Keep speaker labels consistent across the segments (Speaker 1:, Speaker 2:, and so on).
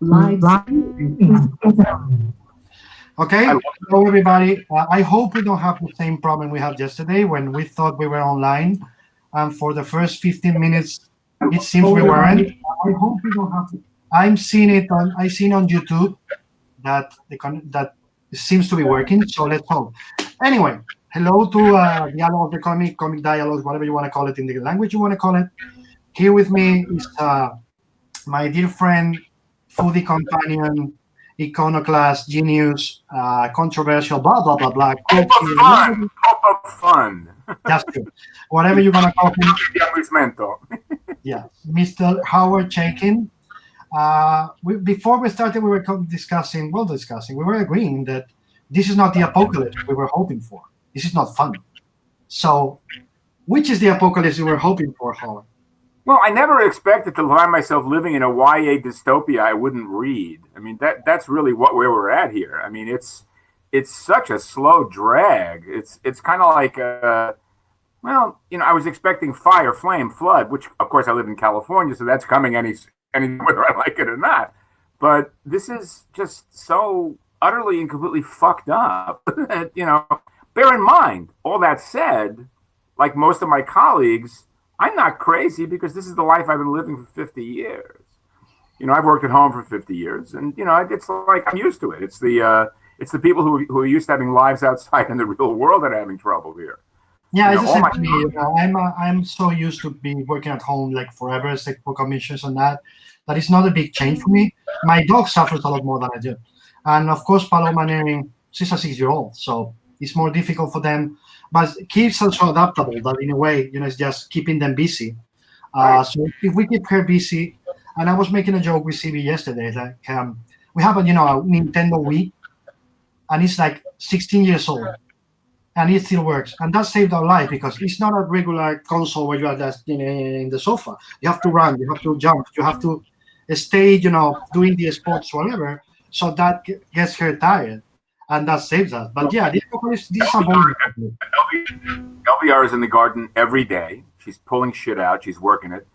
Speaker 1: live.
Speaker 2: Okay, hello everybody. I hope we don't have the same problem we had yesterday when we thought we were online, and for the first 15 minutes, it seems we weren't. I hope we don't have. I seen on YouTube that that seems to be working. So let's hope. Anyway, hello to Dialogue of the Comic Dialogues, whatever you want to call it in the language you want to call it. Here with me is my dear friend, foodie companion, iconoclast, genius, controversial, blah blah blah blah.
Speaker 3: Hope of fun. Hope of fun.
Speaker 2: That's good. Whatever you're gonna call him.
Speaker 3: Divertimento.
Speaker 2: Yeah, Mr. Howard Chaykin. Before we started, we were discussing. We were agreeing that this is not the apocalypse we were hoping for. This is not fun. So, which is the apocalypse you were hoping for, Howard?
Speaker 3: Well, I never expected to find myself living in a YA dystopia I wouldn't read. I mean, that's really where we're at here. I mean, it's such a slow drag. It's kind of like, well, I was expecting fire, flame, flood, which of course I live in California, so that's coming any whether I like it or not. But this is just so utterly and completely fucked up. Bear in mind, all that said, like most of my colleagues, I'm not crazy because this is the life I've been living for 50 years. I've worked at home for 50 years, and it's like I'm used to it. It's the people who are used to having lives outside in the real world that are having trouble here.
Speaker 2: Yeah, it's the same to me. I'm so used to be working at home like forever, except for commissions and that it's not a big change for me. My dog suffers a lot more than I do, and of course, Paloma and she's a 6-year-old, so it's more difficult for them. But kids are so adaptable that in a way, it's just keeping them busy. So if we keep her busy, and I was making a joke with CB yesterday, like we have a Nintendo Wii, and it's like 16 years old, and it still works, and that saved our life because it's not a regular console where you are just in the sofa. You have to run, you have to jump, you have to stay, doing the sports, whatever. So that gets her tired. And that saves us. But yeah, this is a bonus.
Speaker 3: LVR is in the garden every day. She's pulling shit out. She's working it.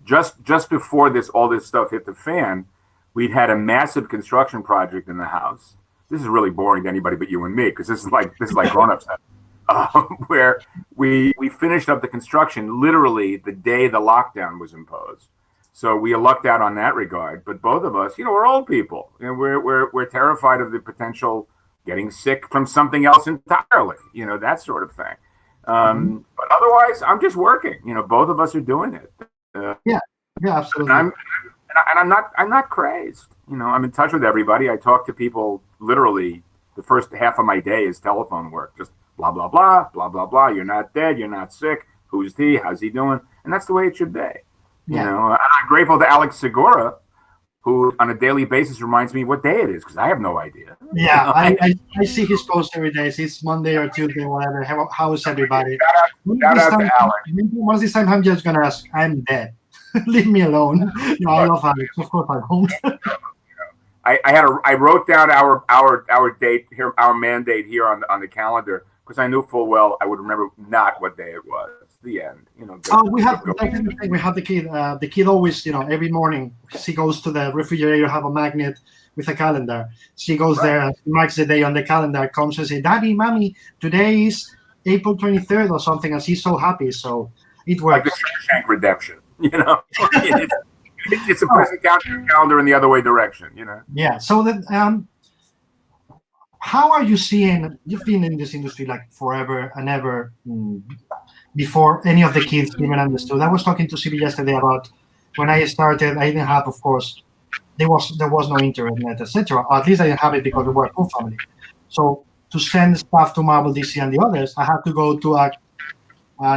Speaker 3: Just before all this stuff hit the fan, we'd had a massive construction project in the house. This is really boring to anybody but you and me because this is like grown-ups, where we finished up the construction literally the day the lockdown was imposed. So we lucked out on that regard. But both of us, we're old people. We're terrified of the potential getting sick from something else entirely, that sort of thing. But otherwise, I'm just working. Both of us are doing it.
Speaker 2: Yeah, absolutely.
Speaker 3: And I'm not crazed. I'm in touch with everybody. I talk to people literally. The first half of my day is telephone work. Just blah, blah, blah, blah, blah, blah. You're not dead. You're not sick. Who's he? How's he doing? And that's the way it should be. I'm grateful to Alex Segura, who on a daily basis reminds me what day it is because I have no idea.
Speaker 2: Yeah, I see his post every day. It's Monday or Tuesday, whatever. How is everybody?
Speaker 3: Shout out to Alex.
Speaker 2: Once this time, I'm just gonna ask. I'm dead. Leave me alone. I love Alex. Of course, I won't.
Speaker 3: I wrote down our date here, our mandate here on the calendar because I knew full well I would remember not what day it was. The end,
Speaker 2: we have the kid. The kid always, every morning she goes to the refrigerator, have a magnet with a calendar. She goes there and marks the day on the calendar. Comes and say, "Daddy, Mommy, today is April 23rd or something," and she's so happy. So it works.
Speaker 3: Like the Shawshank Redemption, it's a present calendar in the other way direction,
Speaker 2: Yeah. So that how are you seeing? You've been in this industry like forever and ever. Before any of the kids even understood. I was talking to CB yesterday about when I started. I didn't have, of course, there was no internet, etc. At least I didn't have it because we were a full family. So to send stuff to Marvel, DC, and the others, I had to go to a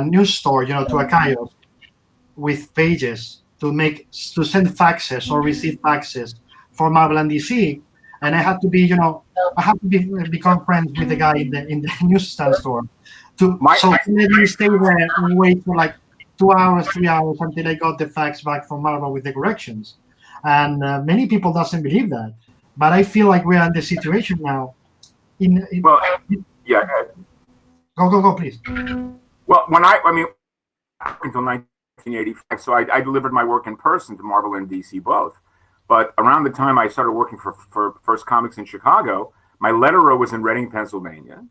Speaker 2: news store, to a kiosk with pages to send faxes or receive faxes for Marvel and DC, and I had to be, become friends with the guy in the newsstand store. So maybe stay there and wait for like 2 hours, 3 hours until I got the fax back from Marvel with the corrections. And many people doesn't believe that. But I feel like we're in the situation now. Go, please.
Speaker 3: Well, until 1985, so I delivered my work in person to Marvel and DC both. But around the time I started working for First Comics in Chicago, my letterer was in Reading, Pennsylvania,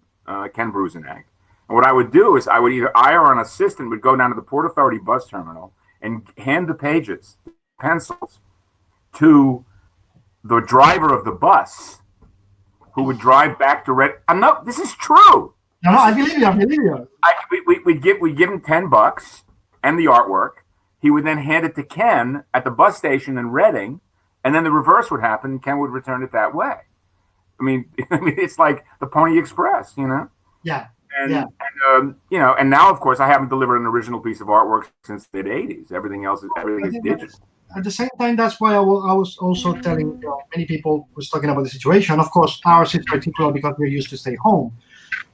Speaker 3: Ken Brusenack. And what I would do is I would either or an assistant would go down to the Port Authority bus terminal and hand the pages, pencils, to the driver of the bus, who would drive back to Red. No, this is true.
Speaker 2: No, I believe you. I believe you.
Speaker 3: We'd give him $10 and the artwork. He would then hand it to Ken at the bus station in Reading, and then the reverse would happen. Ken would return it that way. I mean, it's like the Pony Express, you know.
Speaker 2: Yeah.
Speaker 3: And and now, of course, I haven't delivered an original piece of artwork since the mid-'80s. Everything is digital.
Speaker 2: At the same time, that's why I was also telling many people who's talking about the situation. Of course, ours is particular because we're used to stay home.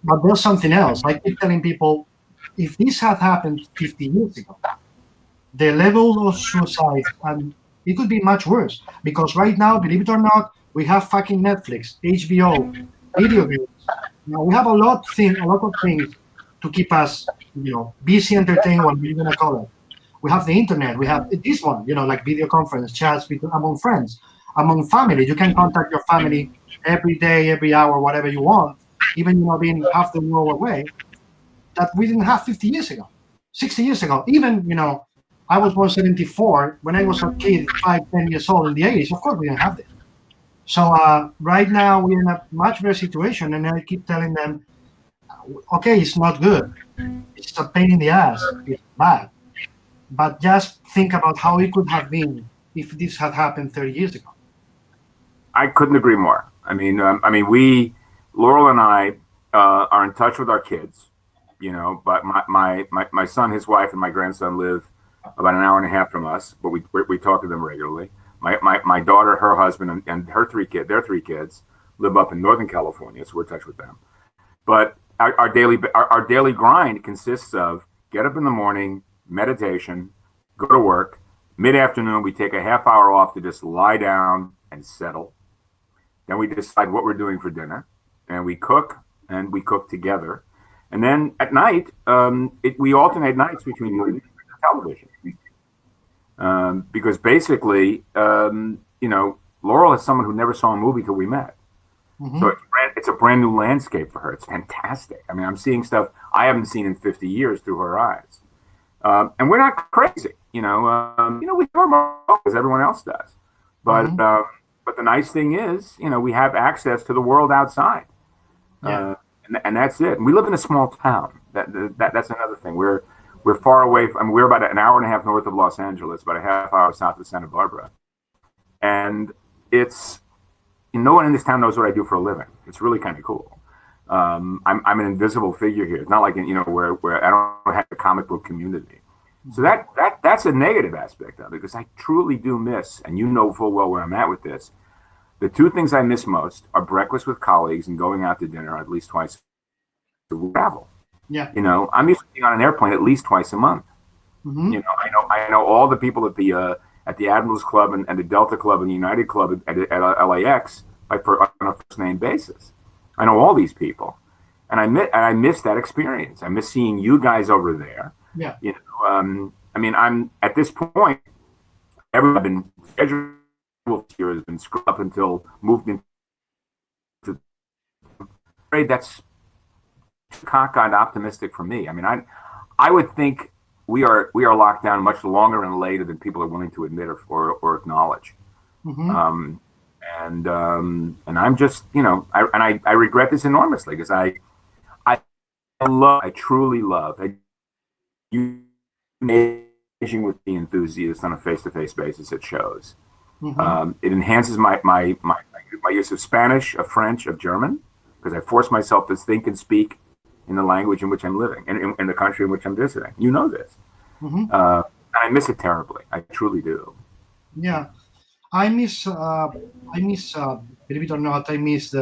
Speaker 2: But there's something else. I keep telling people, if this had happened 50 years ago, the level of suicide, and it could be much worse. Because right now, believe it or not, we have fucking Netflix, HBO, video games. Now, we have a lot of things to keep us, busy, entertained, what we're gonna call it. We have the internet. We have this one, like video conference, chats among friends, among family. You can contact your family every day, every hour, whatever you want, even being half the world away. That we didn't have 50 years ago, 60 years ago. Even, I was born 74. When I was a kid, 10 years old in the 80s, of course we didn't have this. So right now we're in a much better situation, and I keep telling them, okay, it's not good. It's a pain in the ass. It's bad. But just think about how it could have been if this had happened 30 years ago.
Speaker 3: I couldn't agree more. I mean, Laurel and I are in touch with our kids, but my son, his wife, and my grandson live about an hour and a half from us, but we talk to them regularly. My daughter, her husband, and their three kids live up in Northern California, so we're in touch with them. But our daily grind consists of get up in the morning, meditation, go to work. Mid-afternoon, we take a half hour off to just lie down and settle. Then we decide what we're doing for dinner, and we cook together. And then at night, we alternate nights between movies and television. Because basically, Laurel is someone who never saw a movie till we met. Mm-hmm. So it's a brand new landscape for her. It's fantastic. I mean, I'm seeing stuff I haven't seen in 50 years through her eyes. And we're not crazy, we have our as everyone else does. But mm-hmm. But the nice thing is, we have access to the world outside. Yeah. And that's it. And we live in a small town. That's another thing. We're far away from, we're about an hour and a half north of Los Angeles, about a half hour south of Santa Barbara. And it's, no one in this town knows what I do for a living. It's really kind of cool. I'm an invisible figure here. It's not like, where I don't have a comic book community. So that's a negative aspect of it, because I truly do miss, and you know full well where I'm at with this. The two things I miss most are breakfast with colleagues and going out to dinner at least twice a week. Travel.
Speaker 2: Yeah.
Speaker 3: I'm used to being on an airplane at least twice a month. Mm-hmm. I know all the people at the Admirals Club and the Delta Club and the United Club at LAX on a first name basis. I know all these people, and I miss that experience. I miss seeing you guys over there.
Speaker 2: Yeah.
Speaker 3: I'm at this point. Everyone been scheduled here has been screwed up until moved into. That's cockeyed optimistic for me. I mean, I would think we are locked down much longer and later than people are willing to admit or acknowledge. Mm-hmm. And I'm just, I regret this enormously, because I truly love you engaging with the enthusiasts on a face-to-face basis at shows. Mm-hmm. It enhances my use of Spanish, of French, of German, because I force myself to think and speak in the language in which I'm living and in the country in which I'm visiting. You know this. Mm-hmm. I miss it terribly. I truly do.
Speaker 2: Yeah. I miss, believe it or not, I miss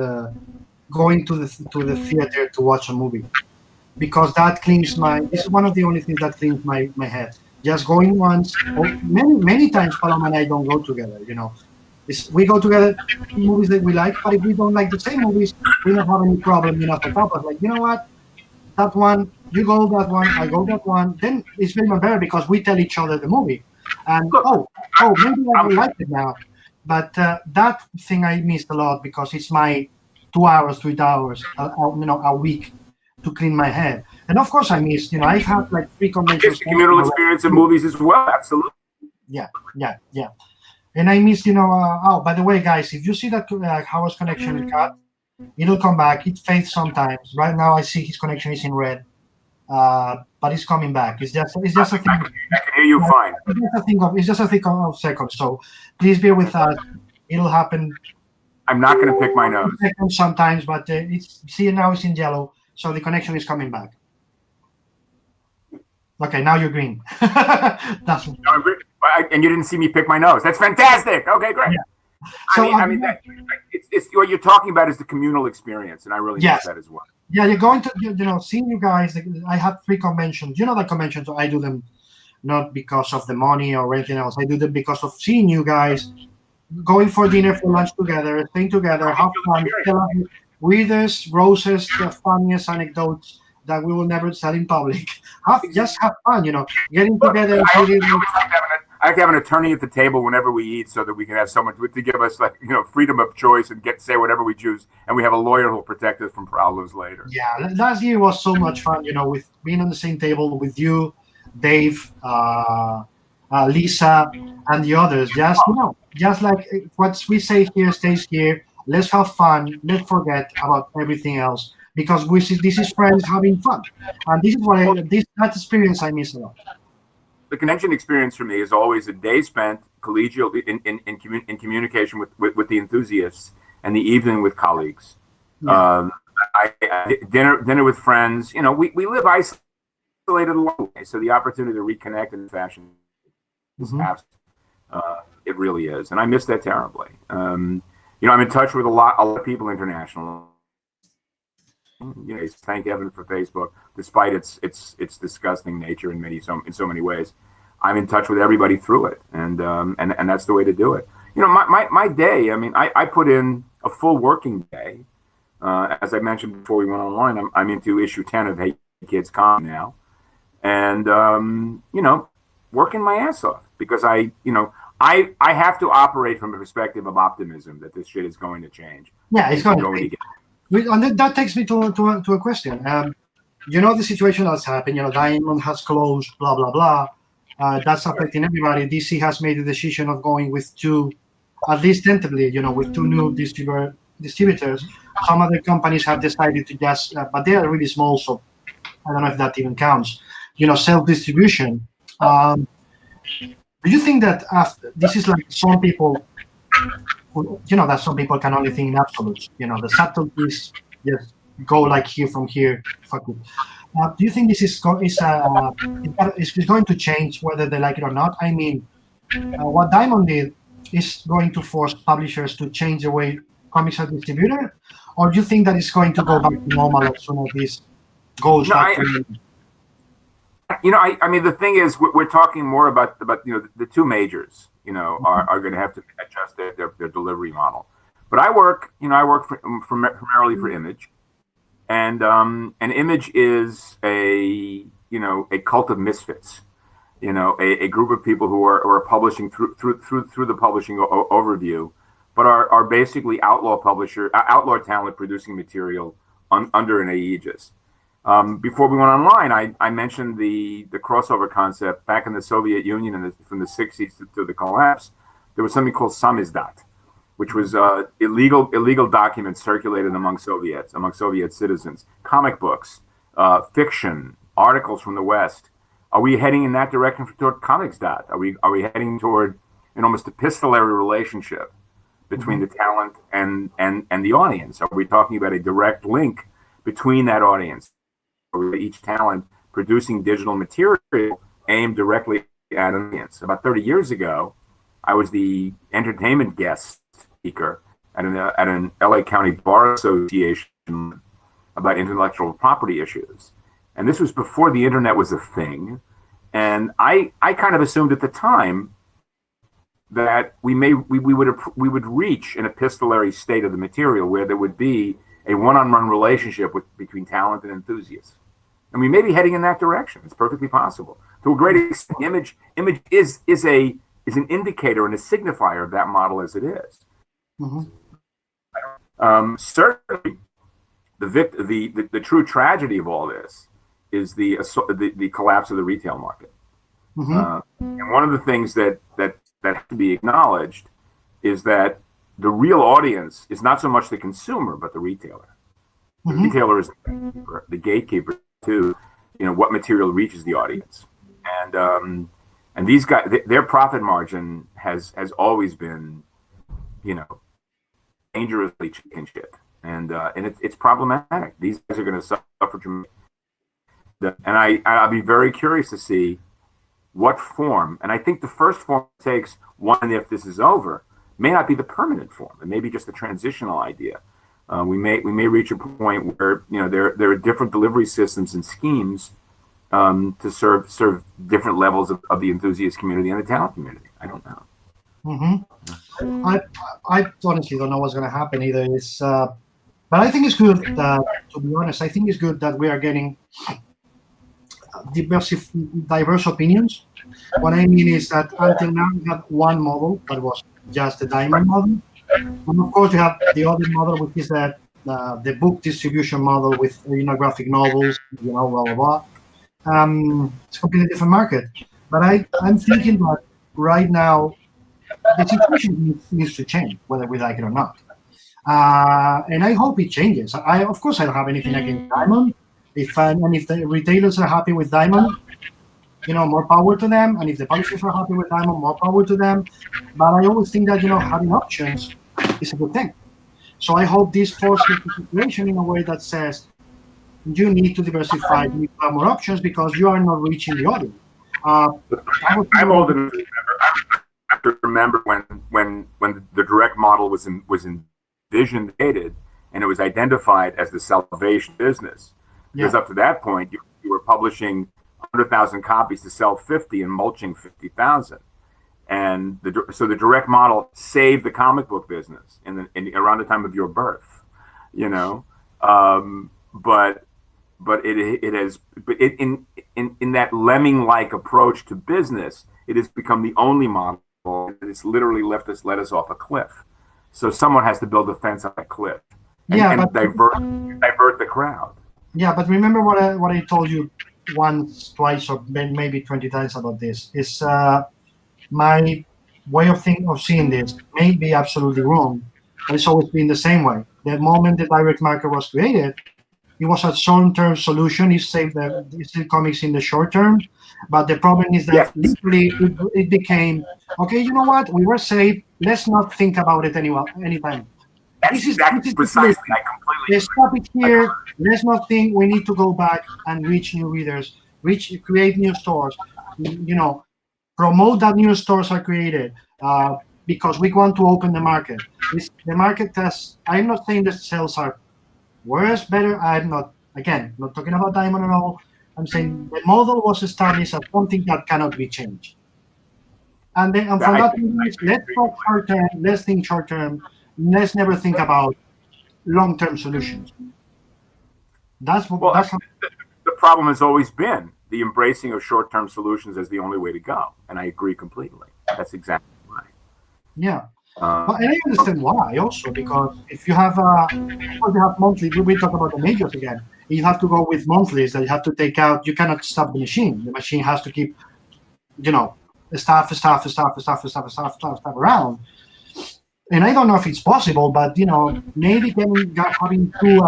Speaker 2: going to the theater to watch a movie, because that cleans this is one of the only things that cleans my head. Just going once, or many times Paloma and I don't go together, we go together to movies that we like, but if we don't like the same movies, we don't have any problem, to top us. Like, you know what? That one, you go that one, I go that one. Then it's very better because we tell each other the movie. And maybe I don't like it now. But that thing I missed a lot because it's my 2 hours, 3 hours, a week to clean my head. And of course, I missed. I have like 3 conventions.
Speaker 3: It's the communal experience of movies as well. Absolutely.
Speaker 2: Yeah, yeah, yeah. And I missed. Oh, by the way, guys, if you see that Howard's connection is cut, it'll come back. It fades sometimes. Right now, I see his connection is in red, but it's coming back. It's just a thing.
Speaker 3: I can hear you fine.
Speaker 2: It's just a thing of seconds. So please bear with us. It'll happen.
Speaker 3: I'm not going to pick my nose.
Speaker 2: Sometimes, but now it's in yellow, so the connection is coming back. Okay, now you're green. That's
Speaker 3: No, I'm green. And you didn't see me pick my nose. That's fantastic. Okay, great.
Speaker 2: Yeah. So,
Speaker 3: it's what you're talking about is the communal experience, and I really miss that as well.
Speaker 2: Yeah, you're going to, seeing you guys. I have 3 conventions. The conventions, I do them not because of the money or anything else. I do them because of seeing you guys, going for dinner, for lunch together, staying together, have fun, tell weirdest, grossest, funniest anecdotes that we will never tell in public. Just have fun, getting together.
Speaker 3: I have to have an attorney at the table whenever we eat, so that we can have someone to give us freedom of choice and say whatever we choose, and we have a lawyer who will protect us from problems later.
Speaker 2: Yeah, last year was so much fun, with being on the same table with you, Dave, Lisa, and the others. Just like what we say here stays here. Let's have fun. Let's forget about everything else because this is friends having fun, and this is that experience I miss a lot.
Speaker 3: The convention experience for me is always a day spent collegial in communication with the enthusiasts, and the evening with colleagues. Yeah. Dinner with friends. We live isolated a long way, so the opportunity to reconnect in fashion is absolute. It really is, and I miss that terribly. I'm in touch with a lot of people internationally. Thank heaven for Facebook, despite its disgusting nature in so many ways. I'm in touch with everybody through it, and that's the way to do it. My day. I mean, I put in a full working day. As I mentioned before we went online, I'm into issue 10 of Hey Kids Con now, and working my ass off because I have to operate from a perspective of optimism that this shit is going to change.
Speaker 2: Yeah, it's going to get. And that takes me to a question. The situation that's happened. Diamond has closed. Blah blah blah. That's affecting everybody. DC has made the decision of going with 2, at least tentatively. With 2 new distributors. Some other companies have decided to just, but they are really small, so I don't know if that even counts. Self-distribution. Do you think that this is like some people? That some people can only think in absolutes. The subtleties just go like here from here. Fuck it. Do you think this is going to change whether they like it or not? I mean, what Diamond did is going to force publishers to change the way comics are distributed, or do you think that it's going to go back to normal as soon as this goes back to?
Speaker 3: I mean, the thing is, we're talking more about the 2 majors. Are going to have to adjust their delivery model. But I work primarily for Image, and Image is a cult of misfits. A group of people who are publishing through the publishing overview, but are basically outlaw talent producing material under an aegis. Before we went online, I mentioned the crossover concept. Back in the Soviet Union from the 60s to the collapse, there was something called samizdat, which was illegal documents circulated among Soviet citizens, comic books, fiction, articles from the West. Are we heading in that direction toward comicsdat? Are we heading toward an almost epistolary relationship between the talent and the audience? Are we talking about a direct link between that audience? Each talent producing digital material aimed directly at an audience. About 30 years ago, I was the entertainment guest speaker at an LA County Bar Association about intellectual property issues. And this was before the internet was a thing. And I kind of assumed at the time that we would reach an epistolary state of the material where there would be a one-on-one relationship between talent and enthusiasts. And we may be heading in that direction. It's perfectly possible. To a great extent, Image is a is an indicator and a signifier of that model as it is.
Speaker 2: Mm-hmm.
Speaker 3: Certainly, the true tragedy of all this is the collapse of the retail market.
Speaker 2: Mm-hmm.
Speaker 3: And one of the things that has to be acknowledged is that the real audience is not so much the consumer, but the retailer. The
Speaker 2: Mm-hmm.
Speaker 3: retailer is the gatekeeper to, what material reaches the audience. And these guys, their profit margin has always been, dangerously chicken shit. And it's problematic. These guys are going to suffer tremendously. And I'll be very curious to see what form. And I think the first form it takes, one, if this is over, may not be the permanent form. It may be just a transitional idea. We may reach a point where there are different delivery systems and schemes to serve different levels of the enthusiast community and the talent community. I don't know.
Speaker 2: Mm-hmm. I honestly don't know what's going to happen either. But I think it's good that, to be honest, I think it's good that we are getting diverse opinions. What I mean is that until now we have one model that was just the diamond model, and of course you have the other model, which is that the book distribution model with graphic novels, blah blah blah. It's a completely different market. But I'm thinking that right now the situation needs to change, whether we like it or not. And I hope it changes. Of course, I don't have anything against Diamond. If the retailers are happy with Diamond, more power to them. And if the publishers are happy with Diamond, more power to them. But I always think that having options is a good thing. So I hope this forces the situation in a way that says you need to diversify, you need to have more options because you are not reaching the audience.
Speaker 3: I'm old enough to remember when the direct model was envisioned, and it was identified as the salvation business. Because up to that point, you were publishing 100,000 copies to sell 50 and mulching 50,000. And so the direct model saved the comic book business around the time of your birth, But in that lemming-like approach to business, it has become the only model. It's literally let us off a cliff. So someone has to build a fence on that cliff and divert the crowd.
Speaker 2: Yeah, but remember what I told you once, twice, or maybe 20 times about this. Is my way of seeing this may be absolutely wrong, but it's always been the same way. The moment the direct market was created, it was a short-term solution. It saved the comics in the short term, but the problem is that literally it became, okay, you know what? We were saved. Let's not think about it anytime.
Speaker 3: This is precisely. I completely.
Speaker 2: Let's stop it here. Let's not think. We need to go back and reach new readers, create new stores. Promote that new stores are created because we want to open the market. The market has. I'm not saying the sales are worse, better. I'm not talking about Diamond at all. I'm saying the model was established as something that cannot be changed. And for that reason, let's talk short term. Let's think short term. Let's never think about long-term solutions. The
Speaker 3: problem has always been the embracing of short-term solutions as the only way to go, and I agree completely. That's exactly right.
Speaker 2: Yeah, and I understand why also, because if you have monthly, we talk about the majors again. You have to go with monthlies that you have to take out. You cannot stop the machine. The machine has to keep, stuff around. And I don't know if it's possible, but maybe having two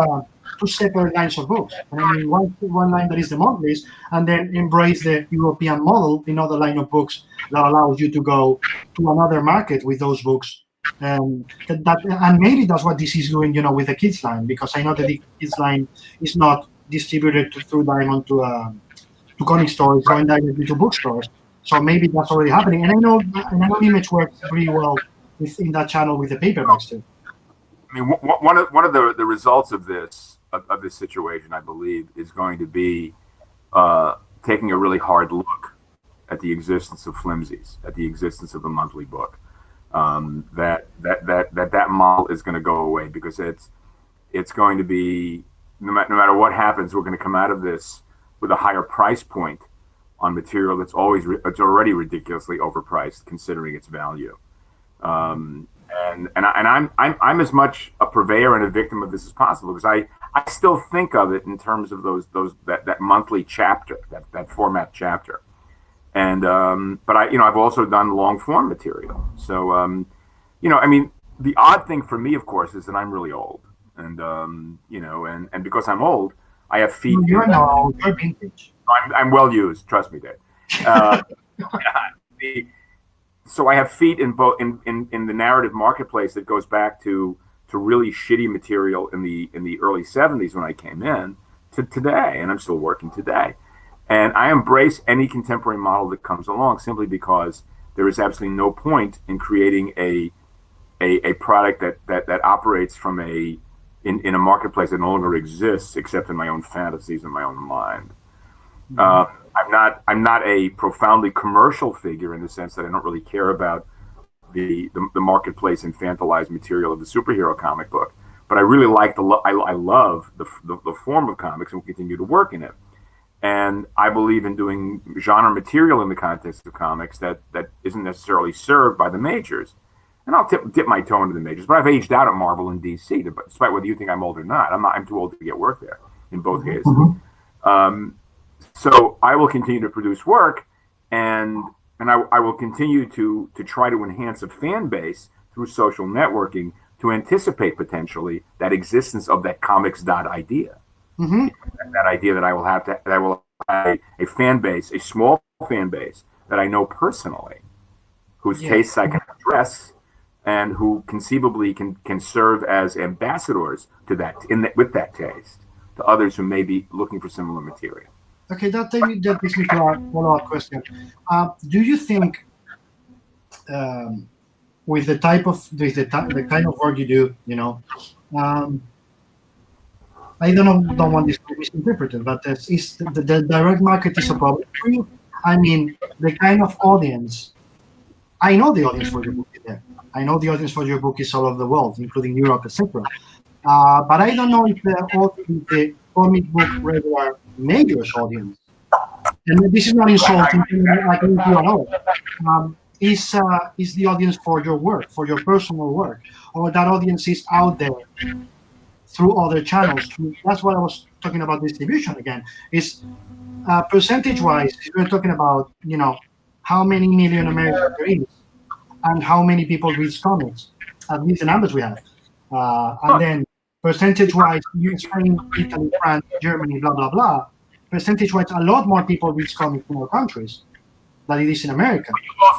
Speaker 2: separate lines of books. And I mean, one line that is the monthlies, and then embrace the European model, another line of books that allows you to go to another market with those books. And maybe that's what this is doing, with the kids line, because I know that the kids line is not distributed through Diamond to comic stores, going directly to bookstores. So maybe that's already happening. And I know Image works pretty well in that channel with the paperbacks too.
Speaker 3: I mean, one of the results of this situation, I believe, is going to be taking a really hard look at the existence of flimsies, at the existence of the monthly book. That model is going to go away because it's going to be no matter what happens, we're going to come out of this with a higher price point on material that's it's already ridiculously overpriced considering its value. I'm as much a purveyor and a victim of this as possible, because I still think of it in terms of that monthly chapter, that format chapter. And but I've also done long form material. So I mean, the odd thing for me, of course, is that I'm really old, and and because I'm old, I have feet.
Speaker 2: You're not old. You're vintage.
Speaker 3: I'm well used. Trust me, Dave. So I have feet in both in the narrative marketplace that goes back to really shitty material in the early 70s when I came in to today, and I'm still working today. And I embrace any contemporary model that comes along simply because there is absolutely no point in creating a product that operates from in a marketplace that no longer exists except in my own fantasies and my own mind. I'm not a profoundly commercial figure in the sense that I don't really care about the marketplace infantilized material of the superhero comic book, but I really like I love the form of comics and will continue to work in it. And I believe in doing genre material in the context of comics that isn't necessarily served by the majors. And I'll dip my toe into the majors, but I've aged out at Marvel and DC, despite whether you think I'm old or not. I'm too old to get work there in both cases. So I will continue to produce work, and I will continue to try to enhance a fan base through social networking to anticipate potentially that existence of that comics dot idea. That idea that I will have a fan base, a small fan base that I know personally, whose tastes I can address, and who conceivably can serve as ambassadors to with that taste to others who may be looking for similar material.
Speaker 2: Okay, that takes me to our follow-up question. Do you think, with the kind of work you do, I don't want this to be misinterpreted, but is the direct market is a problem for you? I mean, the kind of audience. I know the audience for your book is there. I know the audience for your book is all over the world, including Europe, etc. But I don't know if the comic book regular majors audience, and this is not insulting, I can do all. Is the audience for your work, for your personal work, or that audience is out there through other channels? That's what I was talking about distribution again. Is percentage-wise, we're talking about how many million Americans there is, and how many people read comics, at least the numbers we have, and then percentage-wise, Spain, Italy, France, Germany, blah blah blah. Percentage-wise, a lot more people read comics in our countries than it is in America.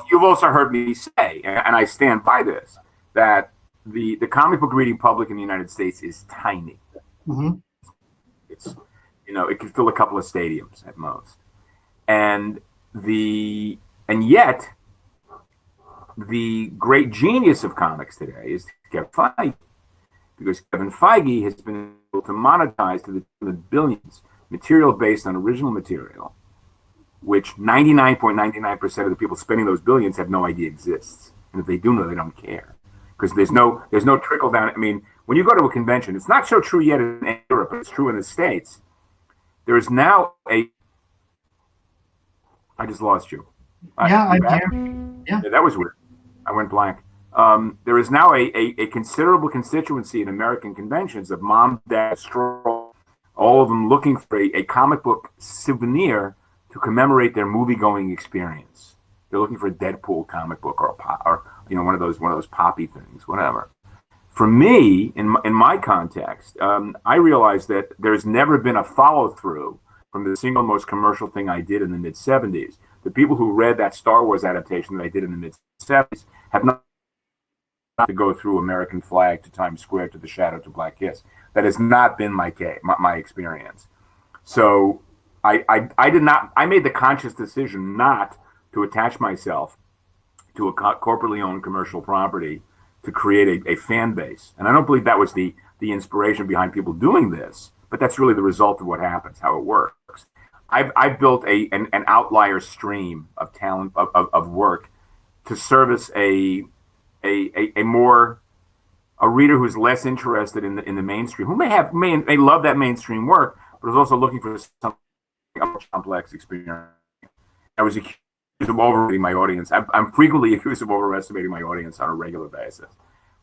Speaker 3: You've also heard me say, and I stand by this, that the comic book reading public in the United States is tiny. It's it can fill a couple of stadiums at most, and yet the great genius of comics today is Kevin Feige, because Kevin Feige has been able to monetize to the billions material based on original material, which 99.99% of the people spending those billions have no idea exists, and if they do know, they don't care, because there's no trickle down. I mean, when you go to a convention, it's not so true yet in Europe, but it's true in the States. There is now I just lost you.
Speaker 2: I'm here. Yeah,
Speaker 3: that was weird. I went blank. There is now a considerable constituency in American conventions of mom, dad, stroll, all of them looking for a comic book souvenir to commemorate their movie-going experience. They're looking for a Deadpool comic book or one of those poppy things, whatever. For me, in my context, I realized that there's never been a follow-through from the single most commercial thing I did in the mid-'70s. The people who read that Star Wars adaptation that I did in the mid-'70s have not to go through American Flag to Times Square to the Shadow to Black Kiss. That has not been my experience. So I made the conscious decision not to attach myself to a corporately owned commercial property to create a fan base. And I don't believe that was the inspiration behind people doing this, but that's really the result of what happens, how it works. I've built an outlier stream of talent, of work to service a reader who's less interested in the mainstream, who may love that mainstream work, but is also looking for something a more complex experience. I was accused of overrating my audience. I'm frequently accused of overestimating my audience on a regular basis.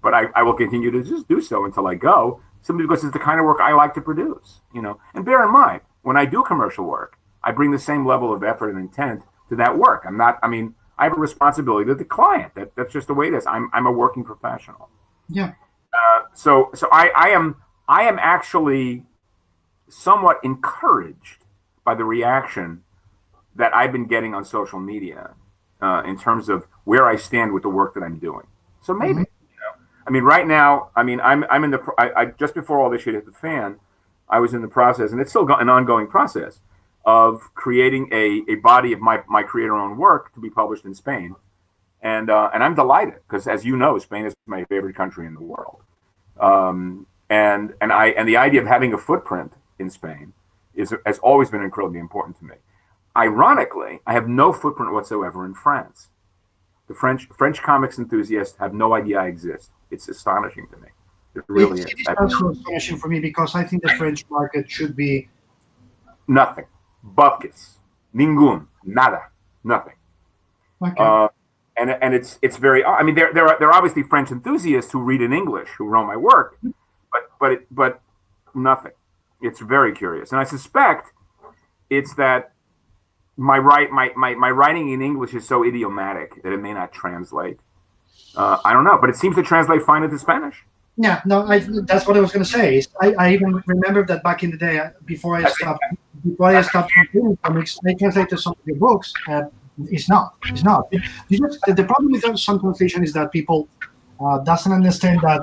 Speaker 3: But I will continue to just do so until I go, simply because it's the kind of work I like to produce. And bear in mind, when I do commercial work, I bring the same level of effort and intent to that work. I have a responsibility to the client. That's just the way it is. I'm a working professional.
Speaker 2: Yeah.
Speaker 3: So I am actually somewhat encouraged by the reaction that I've been getting on social media in terms of where I stand with the work that I'm doing. So maybe, right now, I'm in the, just before all this shit hit the fan, I was in the process, and it's still an ongoing process, of creating a body of my creator-owned work to be published in Spain. And I'm delighted because, as you know, Spain is my favorite country in the world. And the idea of having a footprint in Spain has always been incredibly important to me. Ironically, I have no footprint whatsoever in France. The French comics enthusiasts have no idea I exist. It's astonishing to me. It really is.
Speaker 2: It's also astonishing for me because I think the French market should be
Speaker 3: nothing. Bupkis. Ningún. Nada. Nothing.
Speaker 2: okay.
Speaker 3: And it's very. There are obviously French enthusiasts who read in English who know my work, but nothing. It's very curious, and I suspect it's that my writing in English is so idiomatic that it may not translate. I don't know, but it seems to translate fine into Spanish.
Speaker 2: Yeah, no, that's what I was going to say. I even remember that back in the day, before I stopped doing comics, I translated some of your books. It's not. The problem with some translation is that people doesn't understand that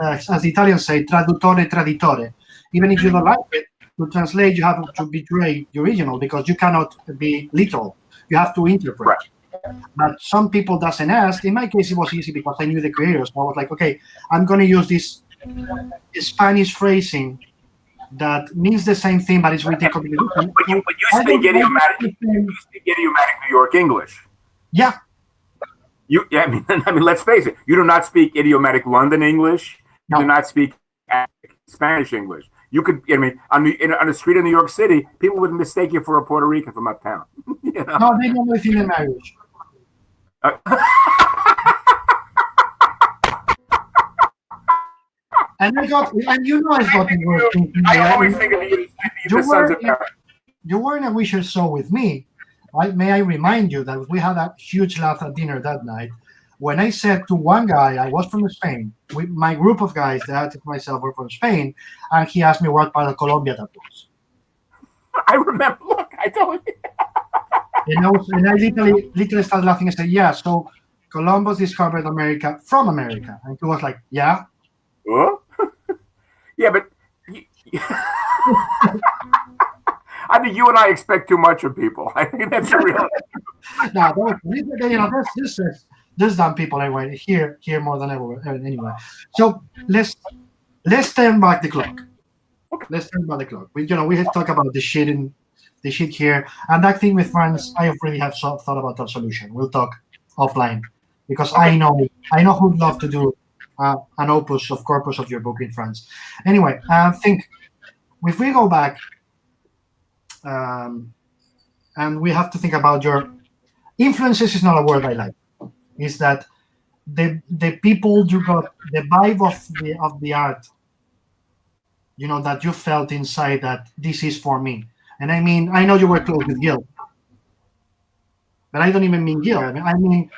Speaker 2: as the Italians say, traduttore traditore. Even if you don't like it, to translate, you have to betray the original because you cannot be literal. You have to interpret.
Speaker 3: Right.
Speaker 2: But some people doesn't ask. In my case, it was easy because I knew the creators. So I was like, okay, I'm going to use this Spanish phrasing that means the same thing, but it's written completely different.
Speaker 3: But you speak idiomatic New York English.
Speaker 2: Yeah.
Speaker 3: Let's face it. You do not speak idiomatic London English. You do not speak Spanish English. You could, on the street of New York City, people would mistake you for a Puerto Rican from uptown.
Speaker 2: No, they don't live in the marriage. And I got working.
Speaker 3: I always think of you as the sons of parents.
Speaker 2: You were in a Wisher show with me. Right? May I remind you that we had a huge laugh at dinner that night when I said to one guy, I was from Spain, with my group of guys that myself were from Spain, and he asked me what part of Colombia that was.
Speaker 3: I remember. Look, I told you.
Speaker 2: And I literally started laughing and said, yeah, so Columbus discovered America from America. And he was like, yeah.
Speaker 3: Huh? Yeah, but I think you and I expect too much of people. I think that's a real.
Speaker 2: No, there's dumb people anyway. Here more than ever. Anyway, so let's turn back the clock.
Speaker 3: Okay.
Speaker 2: Let's turn back the clock. We have talked about the shit here, and that thing with France. I already have thought about that solution. We'll talk offline because I know who'd love to do an opus of corpus of your book in France. Anyway, I think if we go back, and we have to think about your influences. Is not a word I like. Is that the people you got, the vibe of the art, that you felt inside that this is for me. And I know you were close with Gil, but I don't even mean Gil. I mean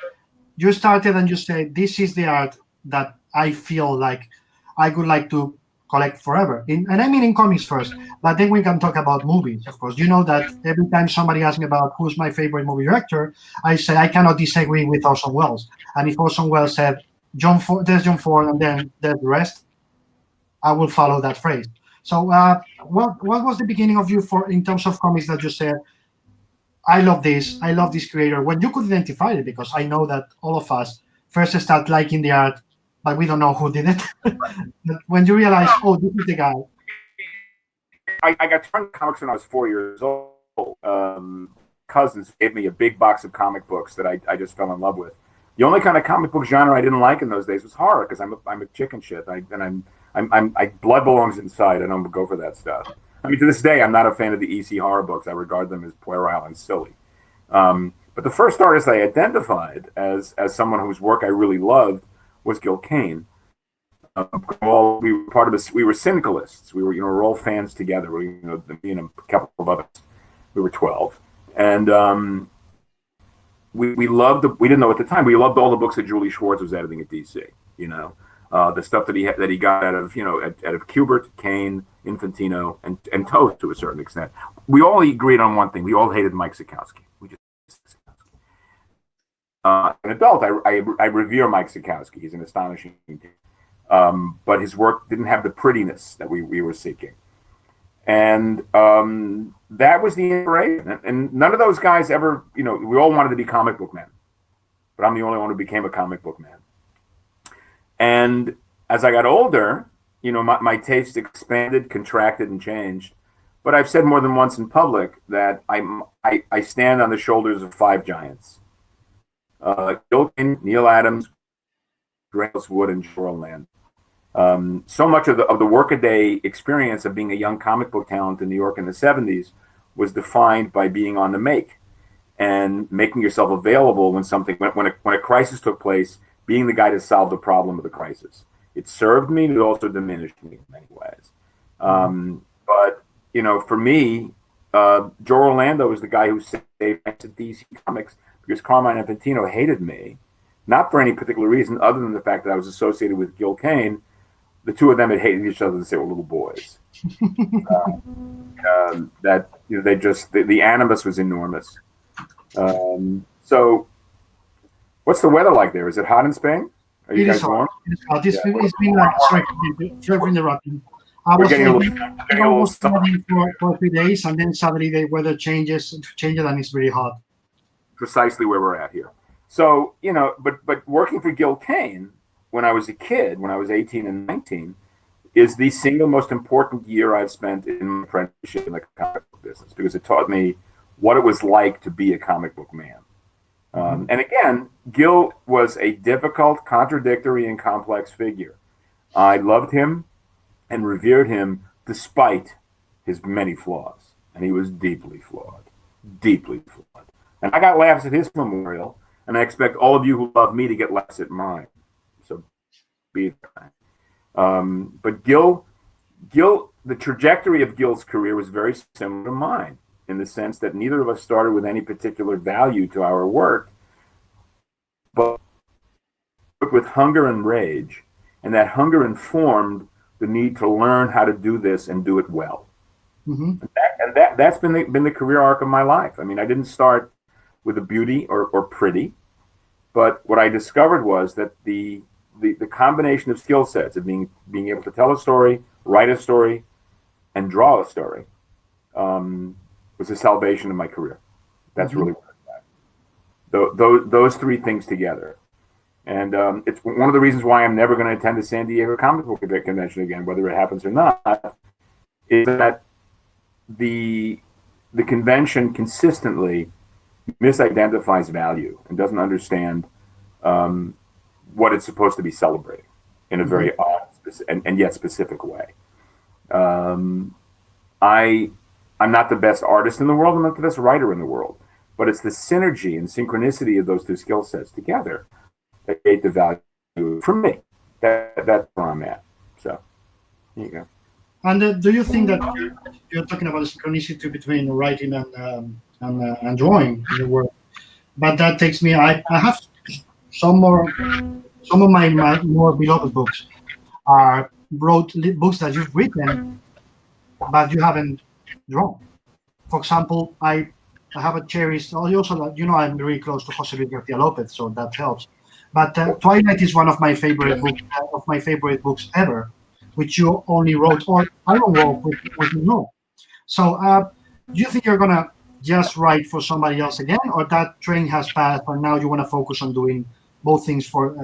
Speaker 2: you started and you said this is the art that I feel like I would like to collect forever. And I mean in comics first, but then we can talk about movies, of course. You know that every time somebody asks me about who's my favorite movie director, I say I cannot disagree with Orson Welles. And if Orson Welles said, there's John Ford, and then there's the rest, I will follow that phrase. So what was the beginning of you in terms of comics that you said, I love this creator, when you could identify it? Because I know that all of us first start liking the art, but we don't know who did it. But when you realize, this is the guy.
Speaker 3: I got turned to comics when I was 4 years old. Cousins gave me a big box of comic books that I just fell in love with. The only kind of comic book genre I didn't like in those days was horror, because I'm a chicken shit. Blood belongs inside. I don't go for that stuff. To this day, I'm not a fan of the EC horror books. I regard them as puerile and silly. But the first artist I identified as someone whose work I really loved was Gil Kane. We were part of this. We were syndicalists. We were all fans together. Me and a couple of others. We were 12, and we loved. We didn't know at the time. We loved all the books that Julie Schwartz was editing at DC. The stuff that he got out of out of Kubert, Kane, Infantino, and Toth to a certain extent. We all agreed on one thing. We all hated Mike Sekowsky. We just an adult, I revere Mike Sekowsky. He's an astonishing but his work didn't have the prettiness that we were seeking. And that was the inspiration. And none of those guys ever, we all wanted to be comic book men. But I'm the only one who became a comic book man. And as I got older, my taste expanded, contracted, and changed. But I've said more than once in public that I stand on the shoulders of 5 giants. Gil Kane, Neil Adams, Grace Wood, and Joral Land. So much of the workaday experience of being a young comic book talent in New York in the 70s was defined by being on the make and making yourself available when a crisis took place, being the guy to solve the problem of the crisis. It served me, and it also diminished me in many ways. But for me, Joe Orlando was the guy who saved DC Comics because Carmine Infantino hated me, not for any particular reason other than the fact that I was associated with Gil Kane. The two of them had hated each other since they were little boys. The animus was enormous. So, what's the weather like there? Is it hot in Spain? Are you guys warm?
Speaker 2: It's hot. It's been like, sorry for interrupting. I was studying for 3 days, and then suddenly the weather changes, and it's very hot.
Speaker 3: Precisely where we're at here. So, but working for Gil Kane when I was a kid, when I was 18 and 19, is the single most important year I've spent in my apprenticeship in the comic book business, because it taught me what it was like to be a comic book man. And again, Gil was a difficult, contradictory, and complex figure. I loved him and revered him despite his many flaws. And he was deeply flawed. Deeply flawed. And I got laughs at his memorial, and I expect all of you who love me to get laughs at mine. So be that. But Gil, the trajectory of Gil's career was very similar to mine, in the sense that neither of us started with any particular value to our work, but with hunger and rage, and that hunger informed the need to learn how to do this and do it well. Mm-hmm. That's been the career arc of my life. I mean, I didn't start with a beauty or pretty, but what I discovered was that the combination of skill sets of being able to tell a story, write a story, and draw a story was the salvation of my career. That's really what it's at. Those 3 things together. And it's one of the reasons why I'm never going to attend the San Diego Comic Book Convention again, whether it happens or not, is that the convention consistently misidentifies value and doesn't understand what it's supposed to be celebrating in a very odd and yet specific way. I'm not the best artist in the world. I'm not the best writer in the world. But it's the synergy and synchronicity of those 2 skill sets together that create the value for me. That's where I'm at. So, there you go.
Speaker 2: And do you think that you're talking about the synchronicity between writing and drawing in the world? But that takes me. I have some of my more beloved books are books that you've written, but you haven't drawn. For example, I have a cherished. Also, I'm very close to Jose Luis Garcia Lopez, so that helps. But Twilight is one of my favorite books ever, which you only wrote, or I don't wrote with no. So, do you think you're gonna just write for somebody else again, or that train has passed, and now you want to focus on doing both things for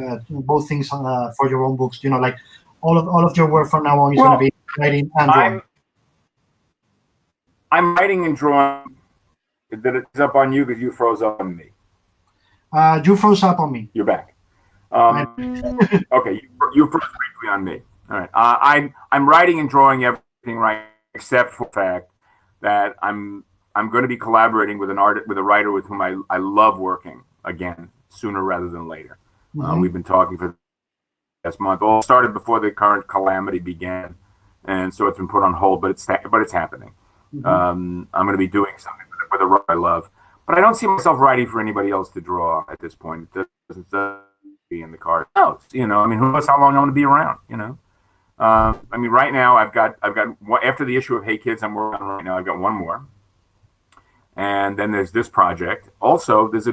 Speaker 2: your own books? Like all of your work from now on is going to be writing and drawing.
Speaker 3: I'm writing and drawing. That it's up on you because you froze up on me.
Speaker 2: You froze up on me.
Speaker 3: You're back. Okay, you froze briefly on me. All right. I'm writing and drawing everything right, except for the fact that I'm I'm going to be collaborating with with a writer with whom I love working again sooner rather than later. We've been talking for the past month. All started before the current calamity began, and so it's been put on hold. But it's happening. I'm going to be doing something with a writer I love, but I don't see myself writing for anybody else to draw at this point. It doesn't be in the cards. No, you know, I mean, who knows how long I'm going to be around? You know. I mean, right now I've got after the issue of Hey Kids I'm working on right now, I've got one more, and then there's this project. Also, there's a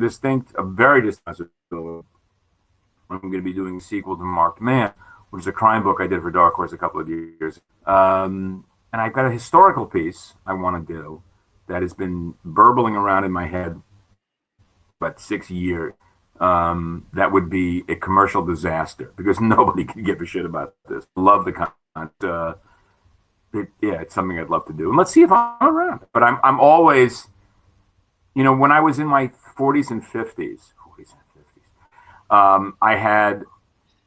Speaker 3: very distinct. I'm going to be doing a sequel to Marked Man, which is a crime book I did for Dark Horse a couple of years. And I've got a historical piece I want to do that has been burbling around in my head about 6 years. That would be a commercial disaster because nobody can give a shit about this. Love the content. It's something I'd love to do. And let's see if I'm around. But I'm always, you know, when I was in my 40s and 50s, I had